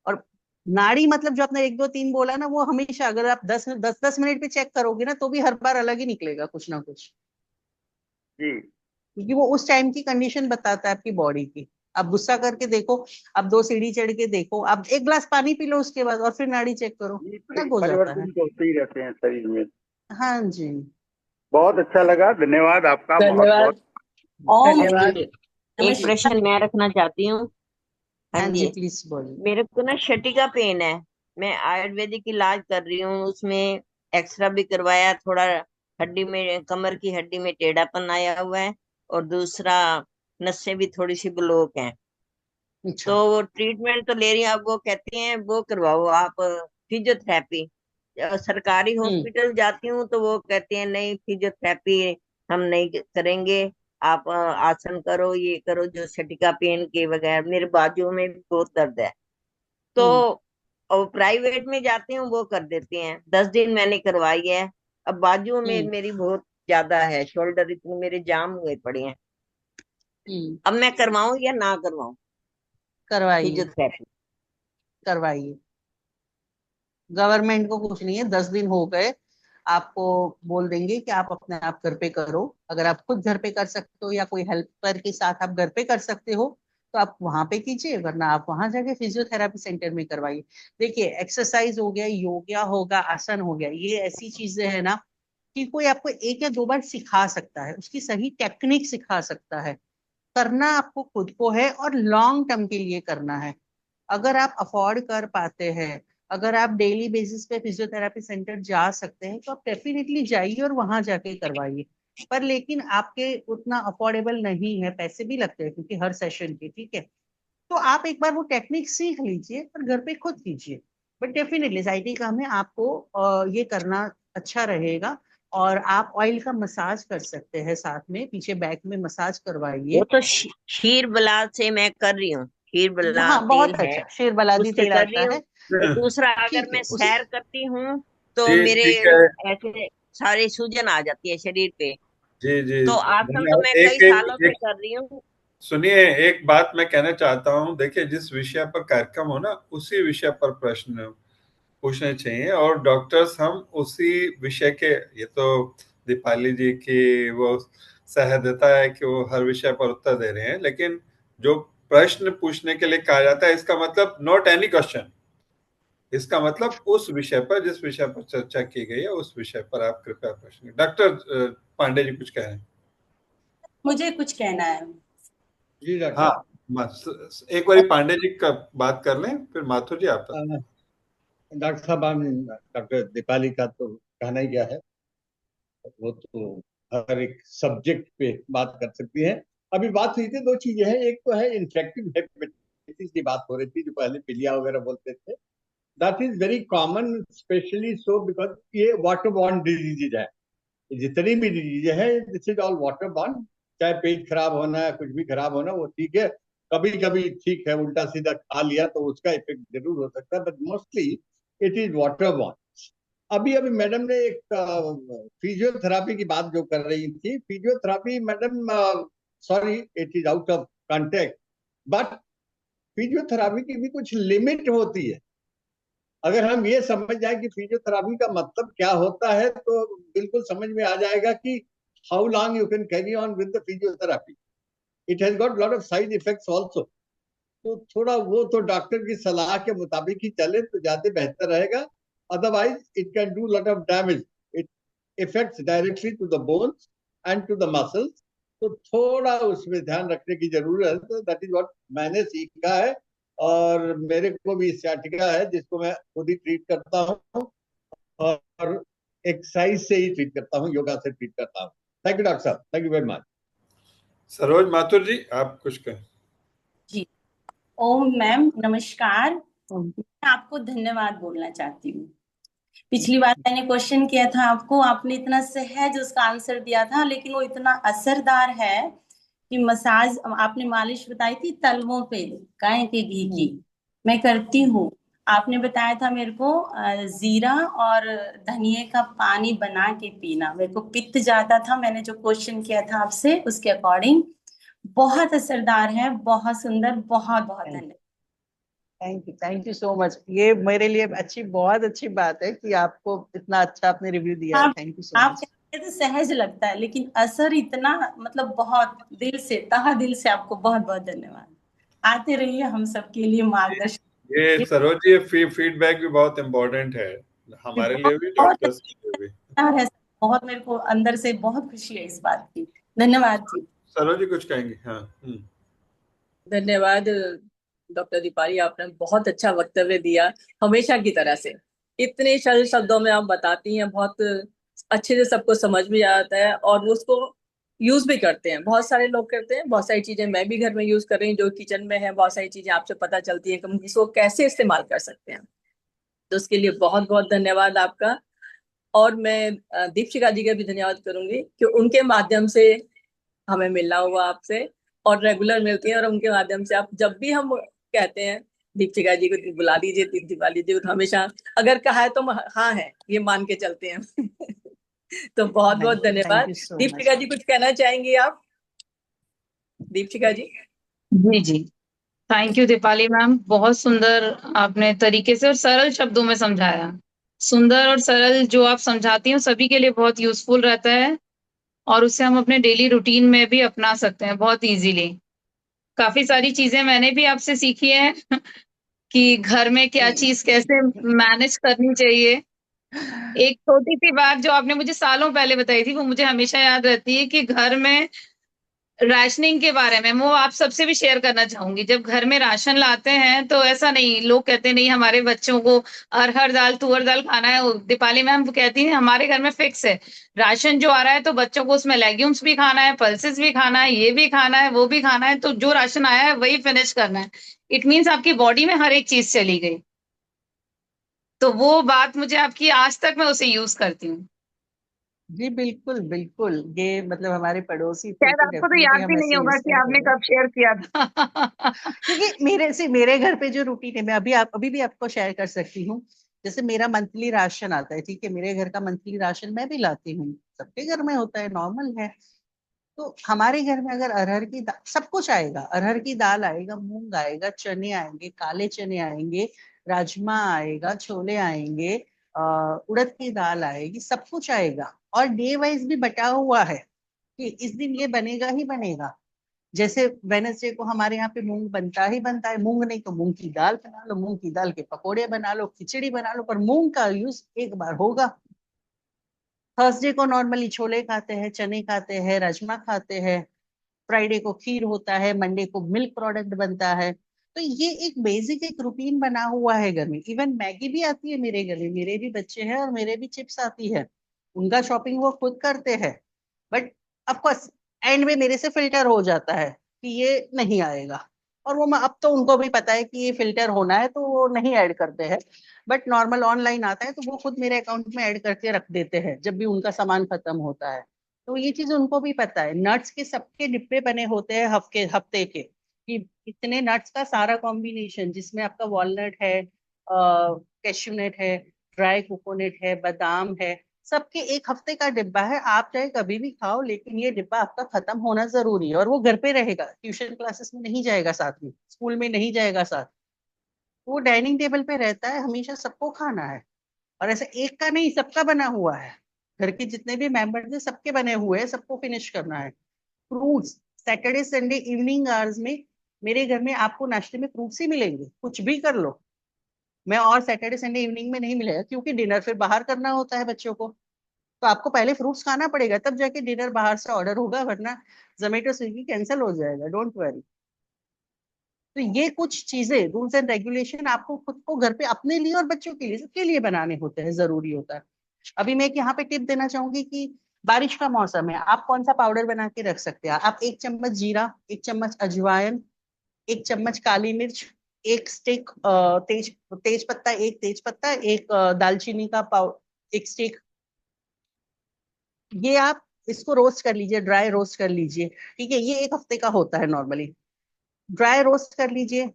[SPEAKER 2] और नाड़ी मतलब जो आपने 1 2 3 बोला ना, वो हमेशा अगर आप 10 10 10 मिनट पे चेक करोगे ना, तो भी हर बार अलग ही निकलेगा कुछ ना कुछ,
[SPEAKER 8] जी
[SPEAKER 2] क्योंकि वो उस टाइम की कंडीशन बताता है आपकी बॉडी की। आप गुस्सा करके देखो, आप 2 सीढ़ी चढ़ के देखो, आप एक गिलास पानी पी लो उसके बाद और फिर नाड़ी चेक करो,
[SPEAKER 8] जी,
[SPEAKER 2] अलग हो जाता है।
[SPEAKER 8] परिवर्तन तो होते ही रहते हैं शरीर में।
[SPEAKER 2] हाँ जी।
[SPEAKER 8] बहुत अच्छा लगा, धन्यवाद आपका बहुत
[SPEAKER 1] धन्यवाद।
[SPEAKER 8] बहुत।
[SPEAKER 4] ओम जी,
[SPEAKER 1] धन्यवाद।
[SPEAKER 4] एक प्रश्न मैं रखना चाहती हूँ। हाँ
[SPEAKER 2] हाँ
[SPEAKER 4] जी।
[SPEAKER 2] जी प्लीज बोलिए।
[SPEAKER 4] मेरे को ना शटिका पेन है। मैं आयुर्वेदिक इलाज कर रही हूँ, उसमें एक्सरा भी करवाया, थोड़ा हड्डी में, कमर की हड्डी में टेढ़ापन आया हुआ है, और दूसरा नसें भी थोड़ी सी ब्लॉक हैं। तो
[SPEAKER 2] अच्छा।
[SPEAKER 4] वो ट्रीटमेंट तो ले रही हैं, अब वो कहती हैं वो करवाओ आप फिजियोथेरेपी। सरकारी
[SPEAKER 2] हम्म।
[SPEAKER 4] हॉस्पिटल जाती हूँ तो वो कहते हैं नहीं, फिजियोथेरेपी हम नहीं करेंगे, आप आसन करो, ये करो, जो सटिका पेन के बगैर। मेरे बाजू में भी बहुत दर्द है। तो
[SPEAKER 2] हम्म।
[SPEAKER 4] और प्राइवेट में जाती हूँ वो कर देते हैं, 10 दिन मैंने करवाई है। अब बाजू में
[SPEAKER 2] हम्म।
[SPEAKER 4] मेरी बहुत ज्यादा है, शोल्डर इतने मेरे जाम हुए पड़े हैं।
[SPEAKER 2] हम्म।
[SPEAKER 4] अब मैं करवाऊं या ना करवाऊं
[SPEAKER 2] करवाइए,
[SPEAKER 4] फिजियोथेरेपी?
[SPEAKER 2] करवाइए। गवर्नमेंट को कुछ नहीं है, 10 दिन हो गए, आपको बोल देंगे कि आप अपने आप घर पे करो। अगर आप खुद घर पे कर सकते हो या कोई हेल्पर के साथ आप घर पे कर सकते हो, तो आप वहां पे कीजिए, वरना आप वहां जाके फिजियोथेरापी सेंटर में करवाइए। देखिए, एक्सरसाइज हो गया, योगा होगा, आसन हो गया, ये ऐसी चीजें हैं ना कि कोई आपको 1 या 2 बार सिखा सकता है, उसकी सही टेक्निक सिखा सकता है। करना आपको खुद को है और लॉन्ग टर्म के लिए करना है। अगर आप अफोर्ड कर पाते हैं, अगर आप डेली बेसिस पे फिजियोथेरापी सेंटर जा सकते हैं, तो आप डेफिनेटली जाइए और वहां जाके करवाइए। पर लेकिन आपके उतना अफोर्डेबल नहीं है, पैसे भी लगते हैं क्योंकि हर सेशन के, ठीक है, तो आप एक बार वो टेक्निक सीख लीजिए और घर पे खुद कीजिए। बट डेफिनेटली साइटी का में आपको ये करना अच्छा रहेगा। और आप ऑयल का मसाज कर सकते हैं, साथ में पीछे बैक में मसाज
[SPEAKER 4] वो
[SPEAKER 2] करवाइए।
[SPEAKER 4] तो क्षीर बलाद से मैं कर रही हूँ, क्षीर बला
[SPEAKER 2] हाँ
[SPEAKER 4] तेल
[SPEAKER 2] बहुत
[SPEAKER 4] है,
[SPEAKER 2] अच्छा, शेर बलादी
[SPEAKER 4] उससे
[SPEAKER 2] तेल
[SPEAKER 4] कर रही
[SPEAKER 2] आता
[SPEAKER 4] हूँ।
[SPEAKER 2] है।
[SPEAKER 4] और दूसरा, अगर
[SPEAKER 2] ठीक है
[SPEAKER 4] मैं
[SPEAKER 2] उस
[SPEAKER 4] सैर करती हूँ तो
[SPEAKER 3] जी
[SPEAKER 4] मेरे
[SPEAKER 3] ठीक है।
[SPEAKER 4] ऐसे सारे सूजन आ जाती है शरीर पे।
[SPEAKER 3] जी जी
[SPEAKER 4] तो आसन तो मैं
[SPEAKER 3] धन्यवाद।
[SPEAKER 4] कई
[SPEAKER 3] एक
[SPEAKER 4] सालों
[SPEAKER 3] एक
[SPEAKER 4] से
[SPEAKER 3] एक
[SPEAKER 4] कर रही हूँ।
[SPEAKER 3] सुनिए, एक बात मैं कहना चाहता हूँ। देखिए, जिस विषय पर कार्यक्रम हो ना, उसी विषय पर प्रश्न पूछने चाहिए, और डॉक्टर्स हम उसी विषय के। ये तो दीपाली जी की वो सहजता है कि वो हर विषय पर उत्तर दे रहे हैं, लेकिन जो प्रश्न पूछने के लिए कहा जाता है, इसका मतलब नॉट एनी क्वेश्चन, इसका मतलब उस विषय पर, जिस विषय पर चर्चा की गई है, उस विषय पर आप कृपया प्रश्न। डॉक्टर पांडे जी कुछ कह रहे हैं।
[SPEAKER 9] मुझे कुछ कहना है।
[SPEAKER 10] जी
[SPEAKER 3] हाँ,
[SPEAKER 10] डॉक्टर।
[SPEAKER 3] एक बार पांडे जी का बात कर लें, फिर माथुर जी आप।
[SPEAKER 10] डॉक्टर साहब, डॉक्टर दीपाली का तो कहना ही क्या है, वो तो हर एक सब्जेक्ट पे बात कर सकती है। अभी बात हुई थी, दो चीजें हैं, एक तो है इन्फेक्टिव हेपेटाइटिस की बात हो रही थी, जो पहले पीलिया वगैरह बोलते थे, that is very common, specially so because ये वाटर बॉर्न डिजीज है। जितनी भी डिजीज है this is all water borne. चाहे पेट खराब होना है, कुछ भी खराब होना, वो ठीक है, कभी कभी ठीक है, उल्टा सीधा खा लिया तो उसका इफेक्ट जरूर हो सकता है, but mostly it is water borne. अभी अभी मैडम ने एक फिजियोथेरापी की बात जो कर रही थी, physiotherapy madam, sorry it is out of contact, but physiotherapy की भी कुछ लिमिट होती है। अगर हम ये समझ जाए कि फिजियोथेरापी का मतलब क्या होता है तो बिल्कुल समझ में आ जाएगा कि how long you can carry on with the physiotherapy. It has got lot of side effects also. तो थोड़ा वो तो डॉक्टर की सलाह के मुताबिक ही चले तो ज्यादा बेहतर रहेगा, otherwise it can do lot of damage. It affects directly to the bones and to the muscles. तो थोड़ा उसमें ध्यान रखने की जरूरत है। दैट इज व्हाट मैंने सीखा है, और मेरे को भी sciatica है जिसको मैं खुद ही ट्रीट करता हूँ, और एक्सरसाइज से ही ट्रीट करता हूँ, योगा से ट्रीट करता हूँ। थैंक यू डॉक्टर साहब, thank you very much.
[SPEAKER 3] Saroj Mathur ji, आप कुछ कहें।
[SPEAKER 9] जी, ओम मैम नमस्कार। मैं आपको धन्यवाद बोलना चाहती हूँ। पिछली बार मैंने क्वेश्चन किया था आपको, आपने इतना सहज उसका आंसर दिया था, लेकिन वो इतना असरदार है कि मसाज आपने मालिश बताई थी तलवों पे गाय के घी की, मैं करती हूँ। आपने बताया था मेरे को जीरा और धनिए का पानी बना के पीना, मेरे को पित्त जाता था, मैंने जो क्वेश्चन किया था आपसे उसके अकॉर्डिंग बहुत असरदार है, बहुत सुंदर, बहुत बहुत धन्यवाद।
[SPEAKER 2] Thank you so much. ये मेरे लिए बहुत अच्छी बात है कि आपको इतना अच्छा आपने रिव्यू दिया है। थैंक यू सो
[SPEAKER 9] आप
[SPEAKER 2] मच।
[SPEAKER 9] कहते हैं तो सहज लगता है, लेकिन असर इतना, मतलब बहुत दिल से, तहा दिल से आपको बहुत बहुत धन्यवाद। आते रहिए हम सबके लिए मार्गदर्शन।
[SPEAKER 3] ये सरोज जी, ये फीडबैक भी बहुत इम्पोर्टेंट है हमारे लिए भी, डॉक्टर्स के लिए भी।
[SPEAKER 9] है, बहुत मेरे को अंदर से बहुत खुशी है इस बात की। धन्यवाद जी।
[SPEAKER 3] सरोज जी कुछ कहेंगे? हाँ।
[SPEAKER 1] धन्यवाद डॉक्टर दीपाली, आपने बहुत अच्छा वक्तव्य दिया, हमेशा की तरह से इतने सरल शब्दों में आप बताती हैं, बहुत अच्छे से सबको समझ भी आता है और वो उसको यूज भी करते हैं। बहुत सारे लोग करते हैं, बहुत सारी चीजें मैं भी घर में यूज कर रही हूँ, जो किचन में है, बहुत सारी चीजें आपसे पता चलती है कि हम इसको कैसे इस्तेमाल कर सकते हैं। तो उसके लिए बहुत बहुत धन्यवाद आपका। और मैं दीपशिका जी का भी धन्यवाद करूंगी कि उनके माध्यम से हमें मिलना हुआ आपसे, और रेगुलर मिलती हैं, और उनके माध्यम से आप जब भी हम कहते हैं दीपशिका जी को बुला दीजिए, दीपाली जी को, तो हमेशा अगर कहा है तो हाँ है, ये मान के चलते हैं। तो बहुत बहुत धन्यवाद।
[SPEAKER 2] Thank you so
[SPEAKER 1] Deepshikha
[SPEAKER 2] much.
[SPEAKER 1] जी कुछ कहना चाहेंगी आप? दीपशिका जी।
[SPEAKER 5] जी जी, थैंक यू दीपाली मैम, बहुत सुंदर आपने तरीके से और सरल शब्दों में समझाया। सुंदर और सरल जो आप समझाती हैं सभी के लिए बहुत यूजफुल रहता है, और उसे हम अपने डेली रूटीन में भी अपना सकते हैं बहुत इजीली। काफी सारी चीजें मैंने भी आपसे सीखी है कि घर में क्या चीज कैसे मैनेज करनी चाहिए। एक छोटी सी बात जो आपने मुझे सालों पहले बताई थी वो मुझे हमेशा याद रहती है कि घर में राशनिंग के बारे में वो आप सबसे भी शेयर करना चाहूंगी। जब घर में राशन लाते हैं तो ऐसा नहीं, लोग कहते नहीं हमारे बच्चों को अरहर दाल तुअर दाल खाना है, दीपाली मैम वो कहती है हमारे घर में फिक्स है राशन जो आ रहा है, तो बच्चों को उसमें लेग्यूम्स भी खाना है, पल्सेस भी खाना है, ये भी खाना है, वो भी खाना है, तो जो राशन आया है वही फिनिश करना है। इट मीन्स आपकी बॉडी में हर एक चीज चली गई। तो वो बात मुझे आपकी आज तक मैं उसे यूज करती हूँ।
[SPEAKER 2] जी बिल्कुल बिल्कुल, ये मतलब हमारे पड़ोसी थे
[SPEAKER 5] शायद
[SPEAKER 2] तो
[SPEAKER 5] आपको तो
[SPEAKER 2] डेफिनेटली
[SPEAKER 5] याद भी
[SPEAKER 2] हम
[SPEAKER 5] नहीं
[SPEAKER 2] ऐसे
[SPEAKER 5] होगा
[SPEAKER 2] यूज
[SPEAKER 5] कि
[SPEAKER 2] करते
[SPEAKER 5] आपने
[SPEAKER 2] थे।
[SPEAKER 5] कब शेयर किया था।
[SPEAKER 2] क्योंकि मेरे घर पे जो रूटीन है, मैं अभी भी आपको शेयर कर सकती हूँ। जैसे मेरा मंथली राशन आता है, ठीक है, मेरे घर का मंथली राशन मैं भी लाती हूँ, सबके घर में होता है, नॉर्मल है। तो हमारे घर में अगर अरहर की दाल, सब कुछ आएगा, अरहर की दाल आएगा, मूंग आएगा, चने आएंगे, काले चने आएंगे, राजमा आएगा, छोले आएंगे, उड़द की दाल आएगी, सब कुछ आएगा। और डे वाइज भी बटा हुआ है कि इस दिन ये बनेगा ही बनेगा। जैसे वेनसडे को हमारे यहाँ पे मूंग बनता ही बनता है, मूंग नहीं तो मूंग की दाल बना लो, मूंग की दाल के पकोड़े बना लो, खिचड़ी बना लो, पर मूंग का यूज एक बार होगा। थर्सडे को नॉर्मली छोले खाते हैं, चने खाते हैं, राजमा खाते हैं। फ्राइडे को खीर होता है, मंडे को मिल्क प्रोडक्ट बनता है। तो ये एक बेसिक एक रूटीन बना हुआ है घर में। इवन मैगी भी आती है मेरे घर में, मेरे भी बच्चे हैं और मेरे भी चिप्स आती है, उनका शॉपिंग वो खुद करते हैं। बट ऑफकोर्स एंड में मेरे से फिल्टर हो जाता है कि ये नहीं आएगा, और वो अब तो उनको भी पता है कि ये फिल्टर होना है तो वो नहीं ऐड करते हैं, बट नॉर्मल ऑनलाइन आता है तो वो खुद मेरे अकाउंट में ऐड करके रख देते हैं जब भी उनका सामान खत्म होता है। तो ये चीज उनको भी पता है। नट्स के सबके डिब्बे बने होते हैं हफ्ते हफ्ते के, कि इतने नट्स का सारा कॉम्बिनेशन, जिसमें आपका वॉलनट है, कैश्यूनट है, ड्राई कोकोनट है, बादाम है, सबके एक हफ्ते का डिब्बा है। आप चाहे कभी भी खाओ, लेकिन ये डिब्बा आपका खत्म होना जरूरी है। और वो घर पे रहेगा, ट्यूशन क्लासेस में नहीं जाएगा, साथ में स्कूल में नहीं जाएगा साथ, वो डाइनिंग टेबल पे रहता है, हमेशा सबको खाना है। और ऐसे एक का नहीं, सबका बना हुआ है। घर के जितने भी मेंबर्स हैं सबके बने हुए हैं, सबको फिनिश करना है। Fruits Saturday Sunday evening hours में मेरे घर में आपको नाश्ते में फ्रूट्स ही मिलेंगे, कुछ भी कर लो। मैं और सैटरडे संडे इवनिंग में नहीं मिलेगा, क्योंकि डिनर फिर बाहर करना होता है बच्चों को, तो आपको पहले फ्रूट्स खाना पड़ेगा, तब जाके डिनर बाहर से ऑर्डर होगा, वरना जोमेटो स्विगी कैंसिल हो जाएगा, डोंट वरी। तो ये कुछ चीजें, रूल्स एंड रेगुलेशन आपको खुद को घर पे अपने लिए और बच्चों के लिए, सबके लिए बनाने होते हैं, जरूरी होता है। अभी मैं एक यहाँ पे टिप देना चाहूंगी कि बारिश का मौसम है, आप कौन सा पाउडर बना के रख सकते हैं? आप 1 चम्मच जीरा, 1 चम्मच अजवाइन, 1 चम्मच काली मिर्च, एक स्टिक तेज पत्ता, एक तेज पत्ता, एक दालचीनी का एक स्टिक, ये आप इसको रोस्ट कर लीजिए, ड्राई रोस्ट कर लीजिए, ठीक है? ये 1 हफ्ते का होता है नॉर्मली। ड्राई रोस्ट कर लीजिए,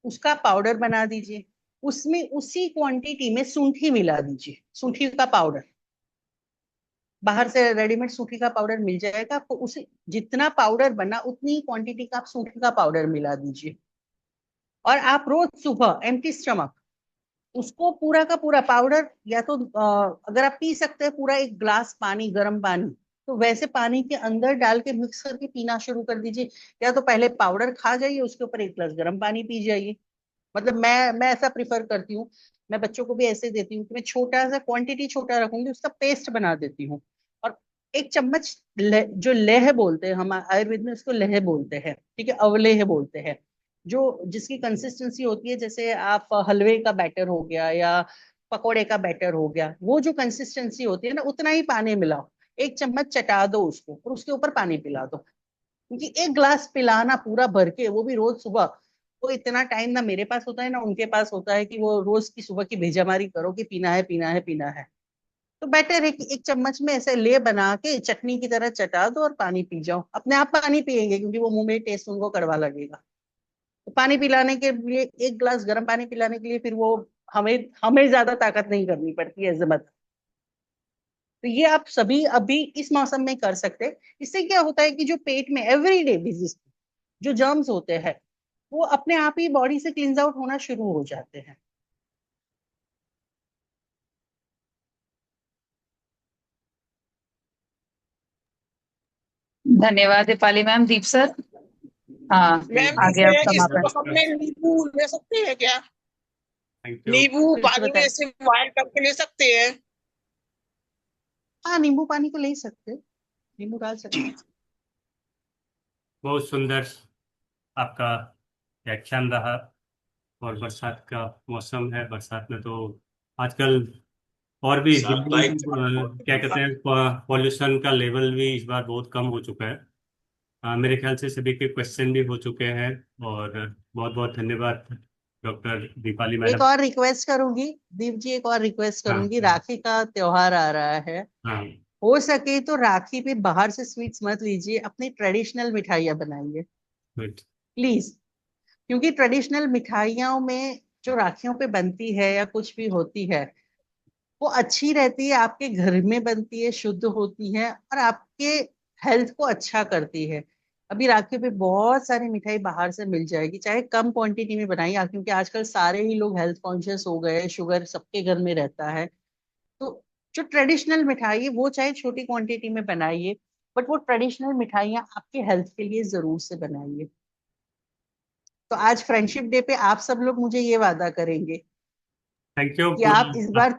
[SPEAKER 2] उसका पाउडर बना दीजिए, उसमें उसी क्वांटिटी में सूंठी मिला दीजिए, सूंठी का पाउडर। बाहर से रेडीमेड सूठी का पाउडर मिल जाएगा आपको, उसे जितना पाउडर बना उतनी क्वांटिटी का आप सूठी का पाउडर मिला दीजिए। और आप रोज सुबह एम्प्टी स्टमक उसको पूरा का पूरा पाउडर, या तो अगर आप पी सकते हैं पूरा 1 ग्लास पानी, गर्म पानी, तो वैसे पानी के अंदर डाल के मिक्स करके पीना शुरू कर दीजिए। या तो पहले पाउडर खा जाइए, उसके ऊपर 1 ग्लास गर्म पानी पी जाइए। मतलब मैं ऐसा प्रिफर करती हूँ, मैं बच्चों को भी ऐसे देती हूँ कि मैं छोटा सा क्वांटिटी छोटा रखूंगी, उसका पेस्ट बना देती हूँ। और 1 चम्मच जो लेह बोलते हैं, हम आयुर्वेद में उसको लेह बोलते हैं, ठीक है, अवलेह बोलते हैं, जो जिसकी कंसिस्टेंसी होती है, जैसे आप हलवे का बैटर हो गया या पकोड़े का बैटर हो गया, वो जो कंसिस्टेंसी होती है ना, उतना ही पानी मिलाओ, 1 चम्मच चटा दो उसको और उसके ऊपर पानी पिला दो। क्योंकि 1 ग्लास पिलाना पूरा भर के, वो भी रोज सुबह, तो इतना टाइम ना मेरे पास होता है ना उनके पास होता है कि वो रोज की सुबह की भेजामारी करो कि पीना है पीना है पीना है। तो बेटर है कि 1 चम्मच में ऐसे ले बना के चटनी की तरह चटा दो और पानी पी जाओ, अपने आप पानी पियेंगे, क्योंकि वो मुंह में टेस्ट उनको कड़वा लगेगा। तो पानी पिलाने के लिए 1 ग्लास गर्म पानी पिलाने के लिए फिर वो हमें हमें ज्यादा ताकत नहीं करनी पड़ती है जमत। तो ये आप सभी अभी इस मौसम में कर सकते हैं। इससे क्या होता है कि जो पेट में एवरीडे डिजीज जो जर्म्स होते हैं, वो अपने आप ही बॉडी से क्लींस आउट होना शुरू हो जाते हैं।
[SPEAKER 5] धन्यवाद दीपाली मैम। दीप सर, हाँ,
[SPEAKER 11] मैम
[SPEAKER 5] आगे आप
[SPEAKER 11] जैसे
[SPEAKER 5] समापन।
[SPEAKER 11] इसको हमने नींबू ले सकते हैं क्या?
[SPEAKER 3] Thank you.
[SPEAKER 11] नींबू
[SPEAKER 2] फिर से
[SPEAKER 11] पानी में
[SPEAKER 2] बताएं।
[SPEAKER 11] ऐसे बॉयल करके ले सकते हैं?
[SPEAKER 2] हाँ, नींबू पानी को ले सकते हैं, नींबू डाल सकते हैं।
[SPEAKER 12] बहुत सुंदर आपका व्याख्यान रहा। और बरसात का मौसम है, बरसात में तो आजकल और भी दिल्ली क्या कहते हैं, पॉल्यूशन का लेवल भी इस बार बहुत कम हो चुका है। मेरे ख्याल से सभी के क्वेश्चन भी हो चुके हैं। और बहुत बहुत धन्यवाद डॉक्टर दीपाली
[SPEAKER 2] एक
[SPEAKER 12] मैडम।
[SPEAKER 2] और रिक्वेस्ट करूंगी दीप जी, एक और रिक्वेस्ट
[SPEAKER 12] हाँ
[SPEAKER 2] करूंगी, राखी का त्योहार आ रहा है,
[SPEAKER 12] हाँ,
[SPEAKER 2] हो सके तो राखी पे बाहर से स्वीट्स मत लीजिए, अपनी ट्रेडिशनल मिठाइयाँ बनाइए
[SPEAKER 12] गुड।
[SPEAKER 2] प्लीज। क्योंकि ट्रेडिशनल मिठाइयों में जो राखियों पे बनती है या कुछ भी होती है, वो अच्छी रहती है, आपके घर में बनती है, शुद्ध होती है और आपके हेल्थ को अच्छा करती है। अभी राखी पे बहुत सारी मिठाई बाहर से मिल जाएगी, चाहे कम क्वांटिटी में बनाइए, क्योंकि आजकल सारे ही लोग हेल्थ कॉन्शियस हो गए हैं, शुगर सबके घर में रहता है। तो जो ट्रेडिशनल मिठाई है वो चाहे छोटी क्वांटिटी में बनाइए, बट वो ट्रेडिशनल मिठाइयाँ आपके हेल्थ के लिए जरूर से बनाइए। तो आज फ्रेंडशिप डे पे आप सब लोग मुझे ये वादा करेंगे
[SPEAKER 12] थैंक यू।
[SPEAKER 2] कि आप इस बार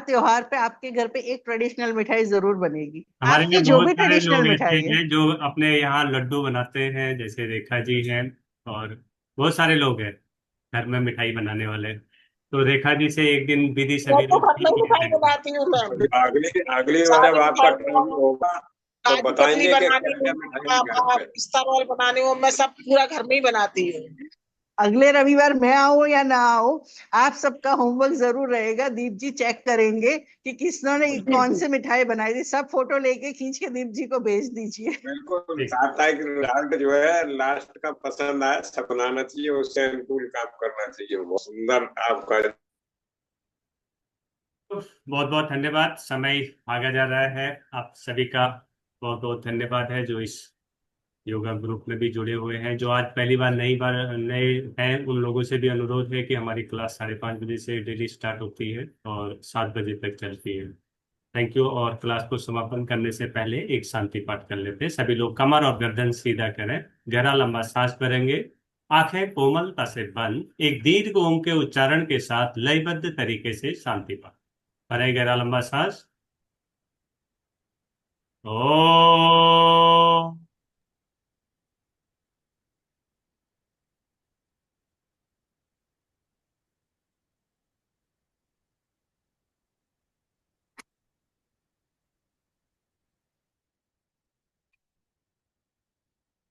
[SPEAKER 2] त्योहार पे आपके घर पे एक ट्रेडिशनल मिठाई जरूर बनेगी,
[SPEAKER 12] हमारे
[SPEAKER 2] आपकी
[SPEAKER 12] यहाँ
[SPEAKER 2] जो
[SPEAKER 12] बहुत
[SPEAKER 2] भी
[SPEAKER 12] सारे
[SPEAKER 2] ट्रेडिशनल
[SPEAKER 12] लोग ऐसे
[SPEAKER 2] मिठाई है।
[SPEAKER 12] हैं जो अपने यहाँ लड्डू बनाते हैं, जैसे रेखा जी हैं, और बहुत सारे लोग हैं घर में मिठाई बनाने वाले। तो रेखा जी से एक दिन विधि
[SPEAKER 11] मैं
[SPEAKER 12] सभी
[SPEAKER 11] तो
[SPEAKER 12] लोग
[SPEAKER 11] घर में
[SPEAKER 12] सीख
[SPEAKER 11] मिठाई
[SPEAKER 12] लेते हैं।
[SPEAKER 11] बनाती हूँ मैम,
[SPEAKER 13] अगली अगली बार
[SPEAKER 11] सारी
[SPEAKER 13] जब आपका
[SPEAKER 11] मिठाई
[SPEAKER 13] टर्न होगा
[SPEAKER 11] काजू कतली
[SPEAKER 13] बताएंगे कि
[SPEAKER 11] बनानी
[SPEAKER 13] क्या क्या
[SPEAKER 11] हो,
[SPEAKER 13] मिठाई घर पे।
[SPEAKER 11] पिस्ता रोल बनानी हो, मैं सब पूरा घर में ही बनाती हूँ।
[SPEAKER 2] अगले रविवार मैं आऊं या ना आऊं, आप सबका होमवर्क जरूर रहेगा। दीप जी चेक करेंगे कि किसने कौन से मिठाई बनाई थी। सब फोटो लेके खींच के दीप जी को भेज दीजिए।
[SPEAKER 13] बिल्कुल, साप्ताहिक रिजल्ट जो है लास्ट का पसंद आए सब बनाना चाहिए, उससे अनुकूल काम करना चाहिए। बहुत सुंदर आपका।
[SPEAKER 12] बहुत बहुत धन्यवाद। समय आगे जा रहा है। आप सभी का बहुत बहुत धन्यवाद है जो इस योगा ग्रुप में भी जुड़े हुए हैं। जो आज पहली बार नए हैं उन लोगों से भी अनुरोध है कि हमारी क्लास 5:30 बजे से डेली स्टार्ट होती है और 7 बजे तक चलती है। Thank you. और क्लास को समापन करने से पहले एक शांति पाठ कर लेते हैं। सभी लोग कमर और गर्दन सीधा करें, गहरा लंबा सांस भरेंगे, आंखें कोमलता से बंद, एक दीर्घ ओम के उच्चारण के साथ लयबद्ध तरीके से शांति पाठ भरें। गहरा लंबा सांस। ओ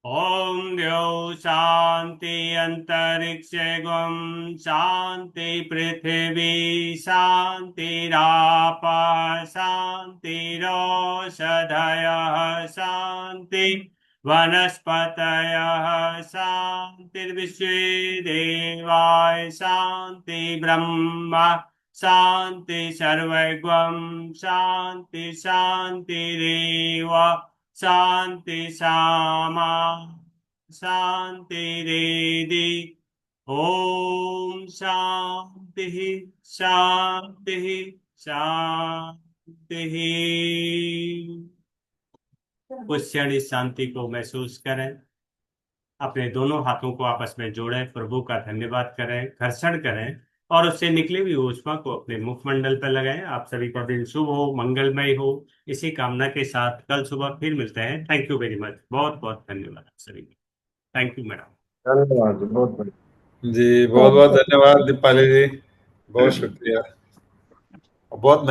[SPEAKER 12] ओम द्यौ शांति अंतरिक्षे गुम शांति पृथिवी शांतिराप शांतिरोषधयः शांति वनस्पतयः शांतिर्विश्वे देवाय शांति ब्रह्म शांति सर्वैर्गं शांति शांतिरेव शांति सामा शांतिरेधि। ओम शांति शांति शांति। उस क्षण इस शांति को महसूस करें। अपने दोनों हाथों को आपस में जोड़ें, प्रभु का धन्यवाद करें, घर्षण करें और उससे निकली हुई ऊष्मा को अपने मुखमंडल पर लगाएं। आप सभी का दिन शुभ हो, मंगलमय हो, इसी कामना के साथ कल सुबह फिर मिलते हैं। Thank you very much. बहुत बहुत धन्यवाद आप सभी का। Thank you madam.
[SPEAKER 3] धन्यवाद, बहुत बढ़िया जी। बहुत बहुत धन्यवाद दीपाली जी, बहुत शुक्रिया। बहुत